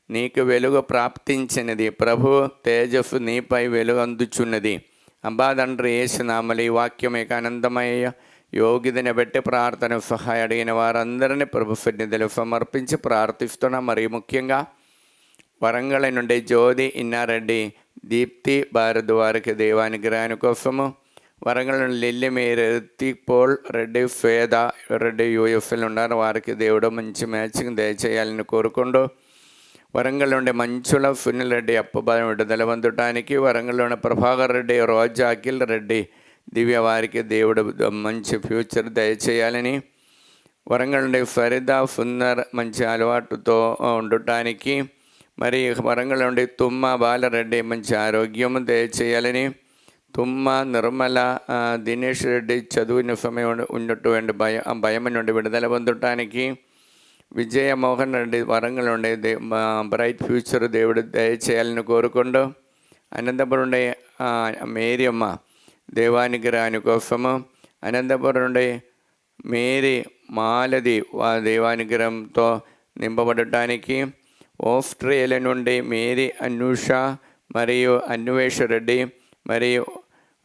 నీకు వెలుగు ప్రాప్తించినది, ప్రభు తేజస్సు నీపై వెలుగు అందుచున్నది. అబ్బా తండ్రి యేసునామములో ఈ వాక్యం యొక్క ఆనందమయ్య యోగ్యతని బట్టి ప్రార్థన సహాయం అడిగిన వారందరినీ ప్రభు సన్నిధిలో సమర్పించి ప్రార్థిస్తున్నాం. మరి ముఖ్యంగా వరంగల్ నుండి జ్యోతి ఇన్నారెడ్డి, దీప్తి భారద్వారికి దేవానుగ్రహాని కోసము, వరంగల్ నుండి లిల్లీ మేరెత్తి పోల్ రెడ్డి ఫేద రెడ్డి యూఎఫ్ఎల్ ఉన్నారు. వారికి దేవుడు మంచి మ్యాచింగ్ దయచేయాలని కోరుకుంటూ, వరంగల్ నుండి మంచుల సునీల్ రెడ్డి అప్పబాయం విడుదల పొందటానికి, వరంగల్లోని ప్రభాకర్ రెడ్డి, రోజా అఖిల్ రెడ్డి దివ్య వారికి దేవుడు మంచి ఫ్యూచర్ దయచేయాలని, వరంగల్ నుండి ఫరీదా సుందర్ మంచి అలవాటుతో ఉండటానికి, మరి వరంగల్ నుండి తుమ్మ బాలరెడ్డి మంచి ఆరోగ్యం దయచేయాలని, తుమ్మ నిర్మల దినేష్ రెడ్డి చదువుని సమయం ఉన్నటువంటి భయం నుండి విడుదల పొందటానికి, విజయమోహన్ రెడ్డి వరంగల్ నుండి బ్రైట్ ఫ్యూచర్ దేవుడు దయచేయాలని కోరుకుంటూ, అనంతపురం నుండి మేరియమ్మ దేవానుగ్రహాని కోసము, అనంతపురం నుండి మేరీ మాలది దేవానుగ్రహంతో నింపబడటానికి, ఆస్ట్రేలియా నుండి మేరీ అనూష మరియు అన్వేష్ రెడ్డి మరియు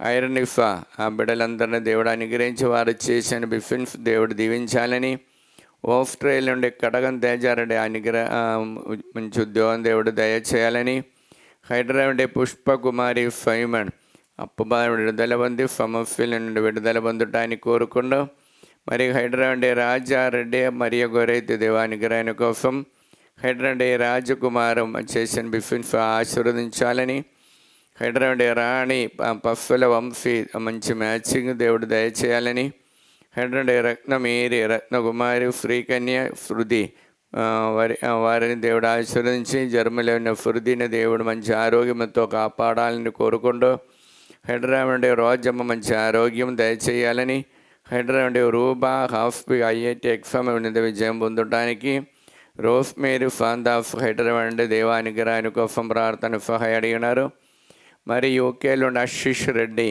ఐరనిఫా ఆ బిడ్డలందరినీ దేవుడు అనుగ్రహించి వారు చేసిన బిఫిన్స్ దేవుడు దీవించాలని, ఆస్ట్రేలియా నుండి కడగం తేజారెడ్డి మంచి ఉద్యోగం దేవుడు దయచేయాలని, హైదరాబాద్ నుండి పుష్పకుమారి ఫైమన్ అప్పబా విడుదల పొంది సమస్యల నుండి విడుదల పొందటానికి కోరుకుంటూ, మరి హైదరాబాద్ నుండి రాజారెడ్డి మరియు గొరైతి దేవానుగ్రహాని కోసం, హైదరాబాద్ నుండి రాజకుమారు చేసిన బిఫిన్స్ ఆశీర్వదించాలని, హైదరాబాద్ నుండి రాణి పఫ్ఫల వంశీ మంచి మ్యాచింగ్ దేవుడు దయచేయాలని, హైదరాబాద్ రత్నమేరి రత్నకుమారి శ్రీకన్య శృతి వారిని దేవుడు ఆశీర్వదించి, జర్మలో ఉన్న శృతిని దేవుడు మంచి ఆరోగ్యంతో కాపాడాలని కోరుకుంటూ, హైదరాబాద్ నుండి రోజమ్మ మంచి ఆరోగ్యం దయచేయాలని, హైదరాబాద్ నుండి రూబా హాఫ్బీ ఐఐటి ఎగ్జామ్ ఉన్నత విజయం పొందడానికి, రోస్ మేరీ ఫాందాఫ్ హైదరాబాద్ నుండి దేవానుగ్రహాని కోసం ప్రార్థన సహాయం అడిగినారు. మరి యూకేలో నుండి ఆశిష్ రెడ్డి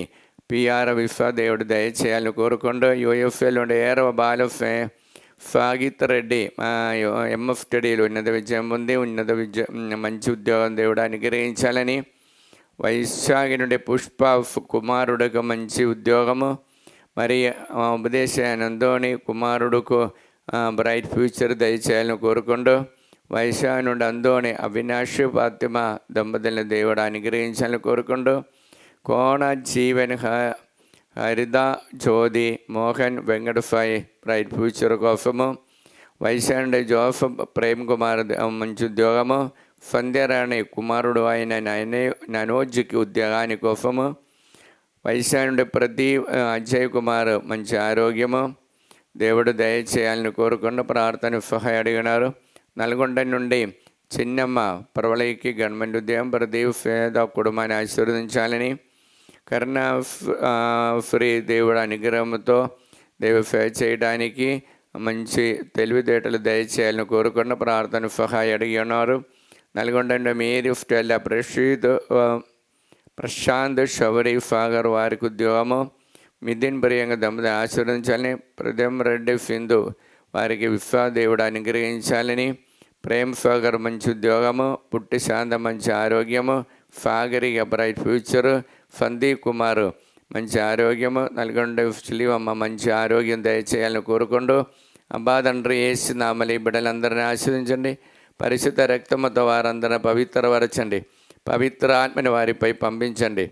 పిఆర్ విశ్వ దేవుడు దయచేయాలని కోరుకుంటూ, యూఎఫ్ఎల్ నుండి ఏరవ బాలఫే సాగిత్ రెడ్డి ఎంఎఫ్ స్టడీలు ఉన్నత విజయం పొంది మంచి ఉద్యోగం దేవుడు అనుగ్రహించాలని, వైశాఖి నుండి పుష్ప కుమారుడికి మంచి ఉద్యోగము, మరి ఉపదేశానందోని కుమారుడుకు బ్రైట్ ఫ్యూచర్ దయచేయాలని కోరుకుంటూ, వైశాఖి నుండి అందోని అవినాష్ ఫాతిమా దంపతులను దేవుడు అనుగ్రహించాలని కోరుకుంటూ, కోణ జీవన్ హరిత జ్యోతి మోహన్ వెంకటసాయి బ్రైట్ ఫ్యూచర్ కోసము, వైశాఖి నుండి జోసఫ్ ప్రేమ్ కుమార్ మంచి ఉద్యోగము, సంధ్యారాణి కుమారుడు అయిన ననోజ్కి ఉద్యోగాని కోసము, వైశాఖి నుండి ప్రదీప్ అజయ్ కుమార్ మంచి ఆరోగ్యము దేవుడు దయచేయాలని కోరుకున్న ప్రార్థన సహాయం అడిగినారు. నల్గొండ నుండి చిన్నమ్మ ప్రవళికి గవర్నమెంట్ ఉద్యోగం ప్రదీప్ పేద కుటుంబాన్ని ఆశీర్వదించాలని, కరుణ ఫ్రీ దేవుడు అనుగ్రహంతో దేవుడు సేవ చేయడానికి మంచి తెలివితేటలు దయచేయాలని కోరుకున్న ప్రార్థన సహాయం అడిగి ఉన్నారు. నల్గొండ నుండి మేరీ స్టెల్లా ప్రశాంత్ శౌరి సాగర్ వారికి ఉద్యోగము, మిథిన్ ప్రియాంక దంపతి ఆశీర్వదించాలని, ప్రదమ్ రెడ్డి సింధు వారికి విశ్వాదేవుడు అనుగ్రహించాలని, ప్రేమ్ సాగర్ మంచి ఉద్యోగము, పుట్టి శాంత మంచి ఆరోగ్యము, సాగరిక బ్రైట్ ఫ్యూచరు, సందీప్ కుమార్ మంచి ఆరోగ్యము, నల్గొండ శిలివమ్మ మంచి ఆరోగ్యం దయచేయాలని కోరుకుంటూ, అబ్బా తండ్రి యేసు నామములో ఈ బిడ్డలందరినీ ఆశీర్వదించండి. పరిశుద్ధ రక్తముతో వారందరిని పవిత్రపరచండి. పవిత్ర ఆత్మని వారిపై పంపించండి.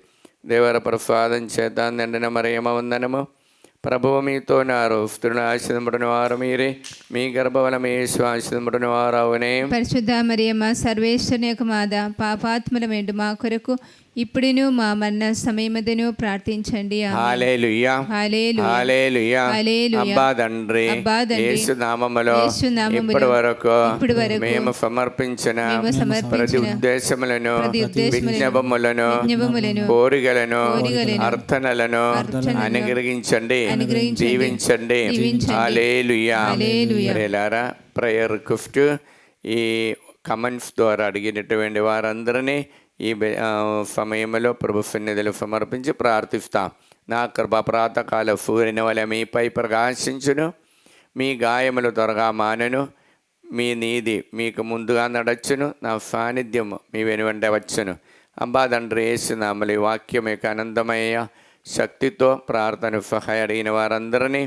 దేవర ప్రసాదం చేత నిండిన మరియమ్మ వందనము. ప్రభువు మీతో నారు, స్త్రీలను ఆశీర్వదింపబడిన వారు మీరే, మీ గర్భఫలము యేసు ఆశీర్వదింపబడిన వారు అవునే. పరిశుద్ధ మరియమ్మ సర్వేశ్వరుని యొక్క మాత, పాపాత్ములమేండు మా కొరకు ఇప్పుడును మా మరణ సమయమదను ప్రార్థించండి. ఆమేన్. హల్లెలూయా హల్లెలూయా. హల్లెలూయా. హల్లెలూయా. అబ్బా తండ్రి అబ్బా తండ్రి, యేసు నామములో యేసు నామములో ఇప్పటి వరకు మేము మేము సమర్పించిన సమర్పించిన ప్రతి ఉద్దేశములను, ప్రతి ఉద్దేశములను, విజ్ఞాపములను, విజ్ఞాపములను, కోరికలను, కోరికలను, అర్థనలను అర్థనలను అనుగ్రహించండి, అనుగ్రహించండి, దీవించండి. దీవించండి. హల్లెలూయా. హల్లెలూయా. ప్రియులారా, ప్రేయర్ గిఫ్ట్ ఈ కమెంట్స్ ద్వారా అడిగినటువంటి వారందరినీ ఈ సమయంలో ప్రభు సన్నిధిలో సమర్పించి ప్రార్థిస్తాం. నా కృప ప్రాతకాల సూర్యుని వలె మీపై ప్రకాశించును, మీ గాయములు త్వరగా మానను, మీ నీతి మీకు ముందుగా నడచును, నా సాన్నిధ్యము మీ వెనువెంట వచ్చును. అబ్బా తండ్రి యేసు నామములో ఈ వాక్యం యొక్క ఆనందమయ్య శక్తితో ప్రార్థన సహాయ అడిగిన వారందరినీ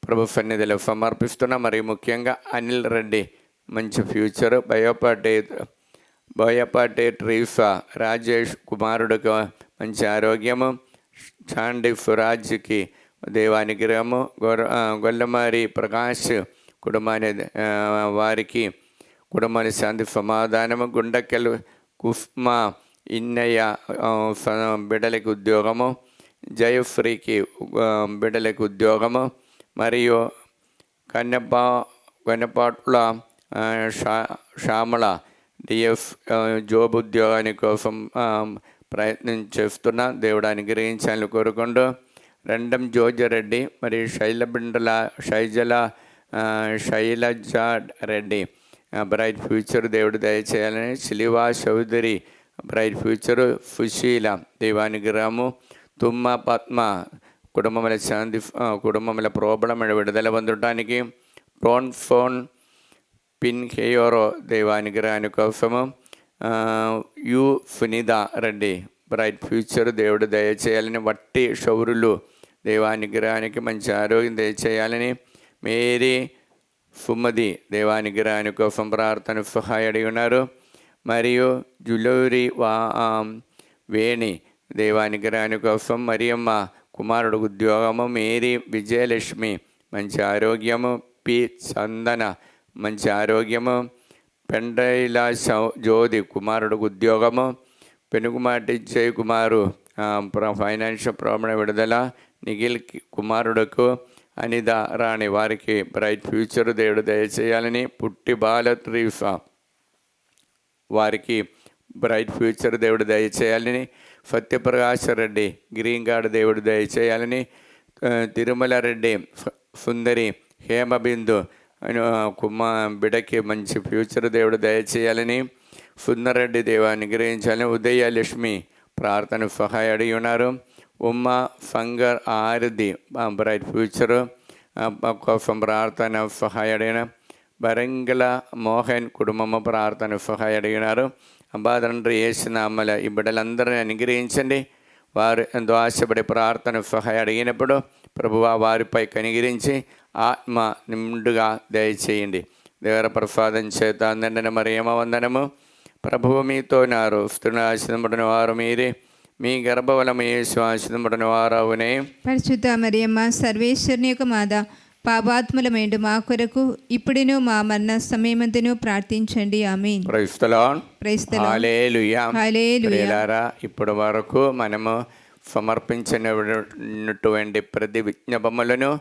ప్రభు సన్నిధిలో సమర్పిస్తున్నా. మరి ముఖ్యంగా అనిల్ రెడ్డి మంచి ఫ్యూచర్, బోయపాటి ట్రీఫా రాజేష్ కుమారుడికి మంచి ఆరోగ్యము, చాండి ఫురాజ్కి దేవానుగ్రహము, గొల్లమారి ప్రకాష్ వారికి కుటుంబాన్ని శాంతి సమాధానము, గుండెకెలు కుస్మా ఇన్నయ్య బిడ్డలకి ఉద్యోగము, జయశ్రీకి బిడ్డలకి ఉద్యోగము, మరియు కన్నపాట్ల శ్యామల డిఎఫ్ జాబ్ ఉద్యోగాని కోసం ప్రయత్నం చేస్తున్నా. దేవుడు అనుగ్రహించాలని కోరుకుంటూ రెండం జోజరెడ్డి మరియు శైలజ రెడ్డి బ్రైట్ ఫ్యూచర్ దేవుడు దయచేయాలని, శిలివా చౌదరి బ్రైట్ ఫ్యూచరు, సుశీల దేవానుగ్రహము, తుమ్మ పద్మ కుటుంబముల శాంతి, కుటుంబముల ప్రాబ్లం విడుదల పొందడానికి, ఫోన్ పిన్ హేయోరో దేవానుగ్రహాని కోసము, U Sunitha Reddy bright future దేవుడు దయచేయాలని, వట్టి షౌరులు దేవానుగ్రహానికి మంచి ఆరోగ్యం దయచేయాలని, మేరీ సుమది దేవానుగ్రహాని కోసం ప్రార్థన సహాయ అడిగి ఉన్నారు. మరియు జులూరి వేణి దేవానుగ్రహాని కోసం, మరియమ్మ కుమారుడు ఉద్యోగము, మేరీ విజయలక్ష్మి మంచి ఆరోగ్యము, పి చందన మంచి ఆరోగ్యము, పెండైల జ్యోతి కుమారుడు ఉద్యోగము, పెనుగుమాటి జయకుమారు ఫైనాన్షియల్ ప్రాబ్లం విడుదల, నిఖిల్ కుమారుడుకు అనిత రాణి వారికి బ్రైట్ ఫ్యూచర్ దేవుడు దయచేయాలని, పుట్టి బాల త్రీఫా వారికి బ్రైట్ ఫ్యూచర్ దేవుడు దయచేయాలని, సత్యప్రకాశ రెడ్డి గ్రీన్ కార్డు దేవుడు దయచేయాలని, తిరుమల రెడ్డి సుందరి హేమబిందు బిడకి మంచి ఫ్యూచర్ దేవుడు దయచేయాలని, సుందరెడ్డి దేవా అనుగ్రహించాలని, ఉదయలక్ష్మి ప్రార్థన సహాయ అడిగి ఉన్నారు. ఉమ్మ ఫంగర్ ఆరిది బ్రైట్ ఫ్యూచరు కోసం ప్రార్థన సహాయ అడిగిన, బరంగల మోహన్ కుటుంబము ప్రార్థన సహాయ అడిగినారు. అబ్బా తండ్రి యేసు నామములో ఈ బిడ్డలందరినీ అనుగ్రహించండి. వారు ఎంతో ఆశపడి ప్రార్థన సహాయ అడిగినప్పుడు ప్రభువా వారిపై కనిగిరించి ఆత్మ నిండుగా దయచేయండి. దేవర ప్రసాదం చేత నిండిన మరియమ్మ వందనము. ప్రభువు మీతో నారు, స్త్రీలను ఆశీర్వదింపబడిన వారు మీరే, మీ గర్భఫలము యేసు ఆశీర్వదింపబడిన వారు అవునే. పరిశుద్ధ మరియమ్మ సర్వేశ్వరుని యొక్క మాత, పాపాత్ములమేండు మా కొరకు ఇప్పుడును మా మరణ సమయమందును ప్రార్థించండి. Amen. Praise the lord. Praise the lord. Hallelujah. Hallelujah. ప్రియులారా, ఇప్పటి వరకు మనము సమర్పించినటువంటి ప్రతి విజ్ఞాపములను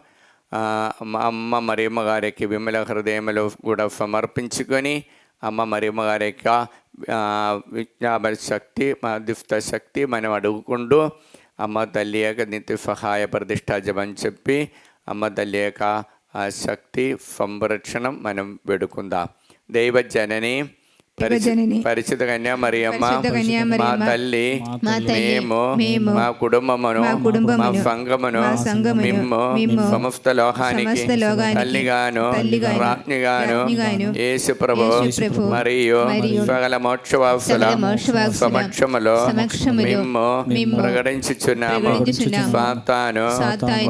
అమ్మ మరియమ్మ గారికి విమల హృదయములో కూడా సమర్పించుకొని, అమ్మ మరియమ్మ గారి యొక్క విజ్ఞాపన శక్తి, మధ్యస్థ శక్తి మనం అడుగుకుంటూ అమ్మ తల్లి యొక్క నిత్య సహాయ ప్రతిష్ట జపం చెప్పి అమ్మ తల్లి యొక్క ఆ శక్తి సంరక్షణం మనం వేడుకుందాం. దైవ జనని జనని పరిశుద్ధ కన్యా మరియమ్మ పరిశుద్ధ కన్యా మా మరియమ్మ, తల్లి మా తల్లి, మేము మా కుటుంబమును మా కుటుంబమును, మా సంఘమును మా సంఘమును, మిమ్ము సమస్త లోకానికి సమస్త లోకానికి తల్లిగాను తల్లిగాను, రాజ్ఞిగాను రాజ్ఞిగాను, యేసు ప్రభు యేసు ప్రభు మరియు సకల మోక్షవాసుల సకల మోక్షవాసుల సమక్షములో సమక్షములో మిమ్ము ప్రకటించుచున్నాము. ప్రకటించుచున్నాము. సాతాను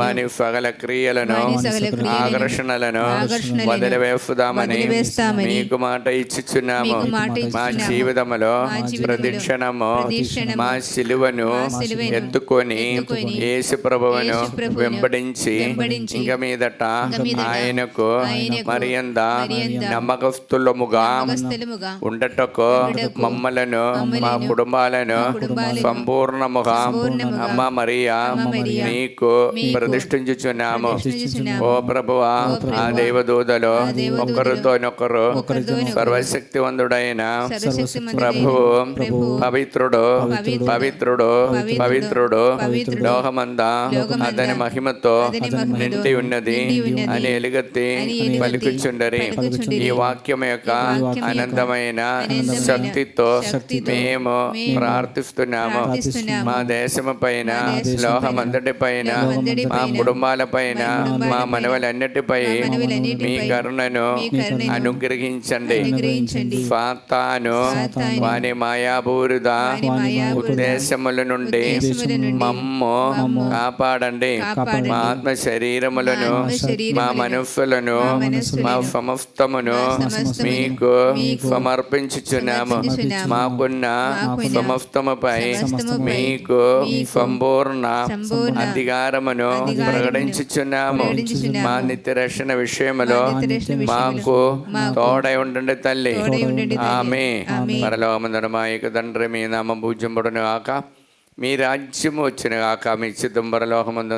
వాని సకల క్రియలను వాని సకల క్రియలను, ఆకర్షణలను ఆకర్షణలను వదిలివేస్తామని వదిలివేస్తామని మీకు మాట ఇచ్చుచున్నాము. మీకు మాట మా ఇచ్చుచున్నాము. జీవితములో మా జీవితములో ప్రతిక్షణము ప్రతిక్షణము మా సిలువను సిలువను ఎత్తుకొని యేసు ప్రభువును యేసు ప్రభువును వెంబడించి వెంబడించి ఇంక మీదట మీదట ఆయనకు ఆయనకు మరింత మరింత నమ్మకస్తులముగా నమ్మకస్తులముగా ఉండటకు మమ్మలను మా కుటుంబాలను సంపూర్ణముగా అమ్మ మరియా నీకు ప్రతిష్ఠించుచున్నాము. ఓ ప్రభువా, ఆ దేవదూతలు ఒకరితోనొకరు సర్వశక్తివంతుడైన ప్రభువు పవిత్రుడు పవిత్రుడు పవిత్రుడు లోకమంతా అతని మహిమతో నిండి ఉన్నది అని ఎలుగెత్తి పలుకుచుండరి. ఈ వాక్యం యొక్క అనంతమైన శక్తితో మేము ప్రార్థిస్తున్నాము. మా దేశము పైన లోకమంతటి పైన మా కుటుంబాల పైన మా మనవలన్నిటిపై మీ కరుణను అనుగ్రహించండి. సాతాను వాని మాయాపూరిత ఉద్దేశముల నుండి మమ్ము కాపాడండి. మా ఆత్మ శరీరములను మా మనస్సులను మా సమస్తమును మీకు సమర్పించుచున్నాము. మాకున్న సమస్తముపై మీకు సంపూర్ణ అధికారమును ప్రకటించుచున్నాము. మా నిత్య రక్షణ విషయములో మాకు తోడై ఉండండి తల్లి. ఆమె పరలోకమందున మా యొక్క తండ్రి, మీ నామం పూజ్యముడును గాక, మీ రాజ్యము వచ్చిన గాక, మీ చిత్తం పరలోకమందు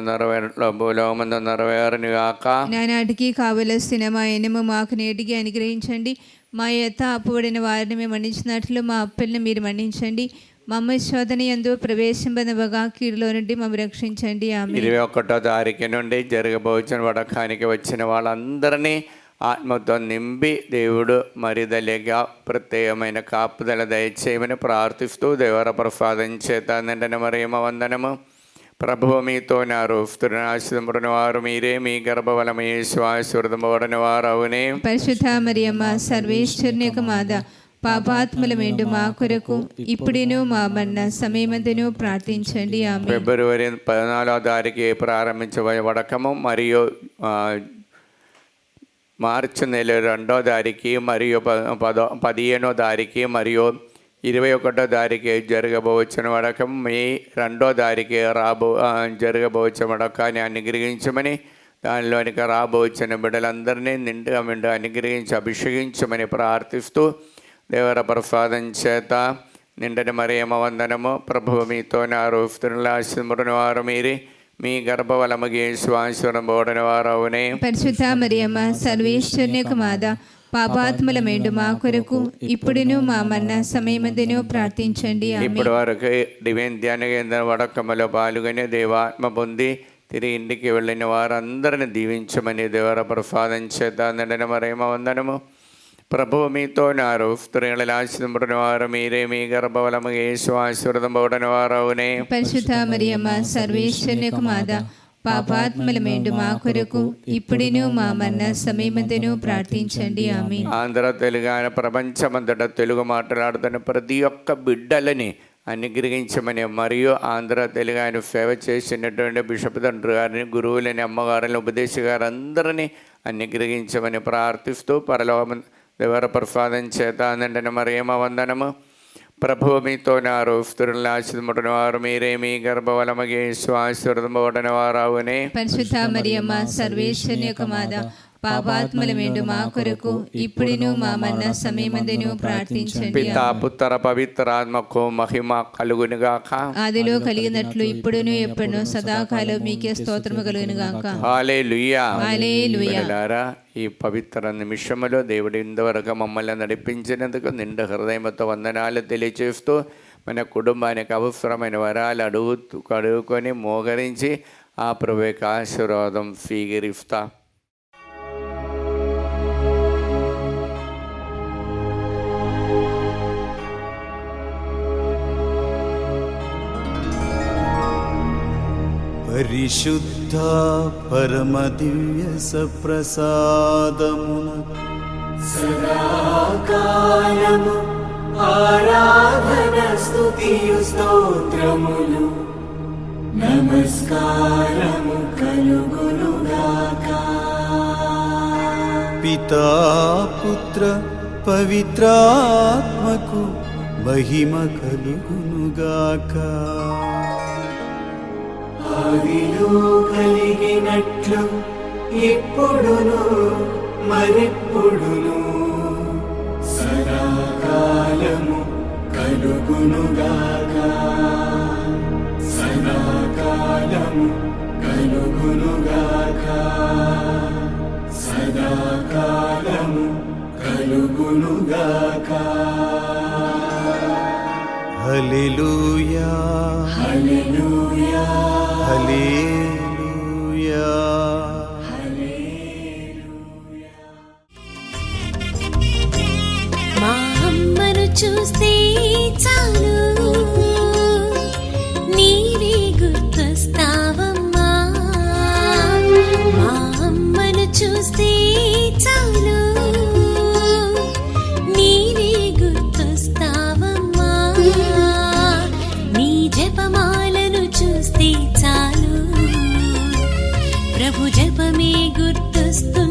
భూలోకమందు నెరవేరును గాక. నానాటికి కావలసిన మా ఎన్నము మాకు నేటికి అనుగ్రహించండి. మా యొక్క అప్పుబడిన వారిని మేము మన్నించినట్లు మా అప్పులను మీరు మన్నించండి. మమ్మ శోధన యందు ప్రవేశింపదవగా కీడులో నుండి మమ్మ రక్షించండి. ఆమె 21వ తారీఖు నుండి జరగబోచిన వడకానికి వచ్చిన వాళ్ళందరినీ ఆత్మతో నింపి దేవుడు మరిదలిగా ప్రత్యేకమైన కాపుదల దయచేయమని ప్రార్థిస్తూ దేవర ప్రసాదం చేత నిండిన మరియమ్మ వందనము. ప్రభువు మీతో నారు, స్త్రీని ఆశీర్వదింపబడిన వారు మీరే, మీ గర్భఫలము యేసు ఆశీర్వదింపబడిన వారు అవునే. పరిశుద్ధ మరియమ్మ సర్వేశ్వరుని యొక్క మాత, పాపాత్ములమేండు మా కొరకు ఇప్పుడును మా మరణ సమయమందును ప్రార్థించండి. ఆమె ఫిబ్రవరి 14వ తారీఖు ప్రారంభించబోయే వడకము మరియు మార్చి నెల 2వ తారీఖు మరియు 15వ తారీఖు మరియు 21వ తారీఖు జరగబోవచ్చిన వడకం మే 2వ తారీఖు జరగబోవచ్చిన వడకాన్ని అనుగ్రహించమని, దానిలోనికి రాబోవచ్చిన బిడ్డలందరినీ నిండుగా అనుగ్రహించి అభిషేకించమని ప్రార్థిస్తూ దేవర ప్రసాదం చేత నిండని మరియమ్మ వందనము. ప్రభువు మీతో నారు, స్త్రీల ఆశీర్వదింపబడిన వారు మీరే, మీ గర్భఫలము యేసు ఆశీర్వదింపబడిన వారు అవునే. పరిశుద్ధ మరియమ్మ సర్వేశ్వరుని యొక్క మాత, పాపాత్ములమేండు మా కొరకు ఇప్పుడును మా మరణ సమయమందును ప్రార్థించండి. ఆమె ఇప్పటి వరకు డివైన్ ధ్యాన కేంద్రం వడకమ్మలో పాల్గొని దేవాత్మ పొంది తిరిగి ఇంటికి వెళ్ళిన వారందరిని దీవించమని దేవర ప్రసాదం చేత నిండిన మరియమ్మ వందనము. ప్రభువు మీతో నారు, స్త్రీల ఆశీర్వదింపబడిన వారు మీరే, మీ గర్భఫలము యేసు ఆశీర్వదింపబడిన వారు అవునే. పరిశుద్ధ మరియమ్మ సర్వేశ్వరుని యొక్క మాత, పాపాత్ములమేండు మా కొరకు ఇప్పుడును మా మరణ సమయమందును ప్రార్థించండి. ఆమె ఆంధ్ర తెలుగు ప్రపంచమంతటా తెలుగు మాట్లాడుతున్న ప్రతి ఒక్క బిడ్డలని అనుగ్రహించమని, మరియు ఆంధ్ర తెలుగు సేవ చేసినటువంటి బిషప్ తండ్రి గారిని, గురువులని, అమ్మగారిని, ఉపదేశ గారు అందరినీ అనుగ్రహించమని ప్రార్థిస్తూ పరలోకం దేవర ప్రసాదం చేత నిండిన మరియమ్మ వందనము. ప్రభువు మీతో నారు, స్త్రీల ఆశీర్వదింపబడిన వారు మీరే, మీ గర్భఫలము యేసు ఆశీర్వదింపబడిన వారు అవునే. పరిశుద్ధ మరియమ్మ సర్వేశ్వరుని యొక్క మాత, పాపాత్ములమేండు మా కొరకు ఇప్పుడును మా మరణ సమయమందును ప్రార్థించండి. పితా పుత్ర పవిత్రాత్మకు మహిమ కలుగునుగాక. ఆదిలో కలిగినట్లు ఇప్పుడును ఎప్పుడును సదాకాలం మీకే స్తోత్రము కలుగునుగాక. హల్లెలూయా. హల్లెలూయా. బిడ్డలారా, ఈ పవిత్ర నిమిషంలో దేవుడు ఇంతవరకు మమ్మల్ని నడిపించినందుకు నిండు హృదయంతో వందనాలు తెలియచేస్తూ మన కుటుంబానికి అవసరమైన వరాలు అడుగుకొని మోకరించి ఆ ప్రభువుకి ఆశీర్వాదం స్వీకరిస్తా. పరిశుద్ధ పరమ దివ్య సప్రసాదమున సదాకాలము ఆరాధన స్తుతియు స్తోత్రములు నమస్కారము కలుగునుగాక. పితా పుత్ర పవిత్రాత్మకు మహిమ కలుగునుగాక. ఆదిలో కలిగినట్లు ఇప్పుడును మరెప్పుడును సదాకాలము కలుగునుగాక. సదాకాలము కలుగునుగాక. సదాకాలము కలుగునుగాక. హల్లెలూయా హల్లెలూయా హల్లెలూయా. మా అమ్మను చూస్తే చాలు నీవే గుర్తొస్తావమ్మా. మా అమ్మను చూస్తే చాలు నీవే గుర్తొస్తావమ్మా. నీ జపమాలను చూస్తే చాలు ప్రభు జపమే గుర్తొస్తుంది.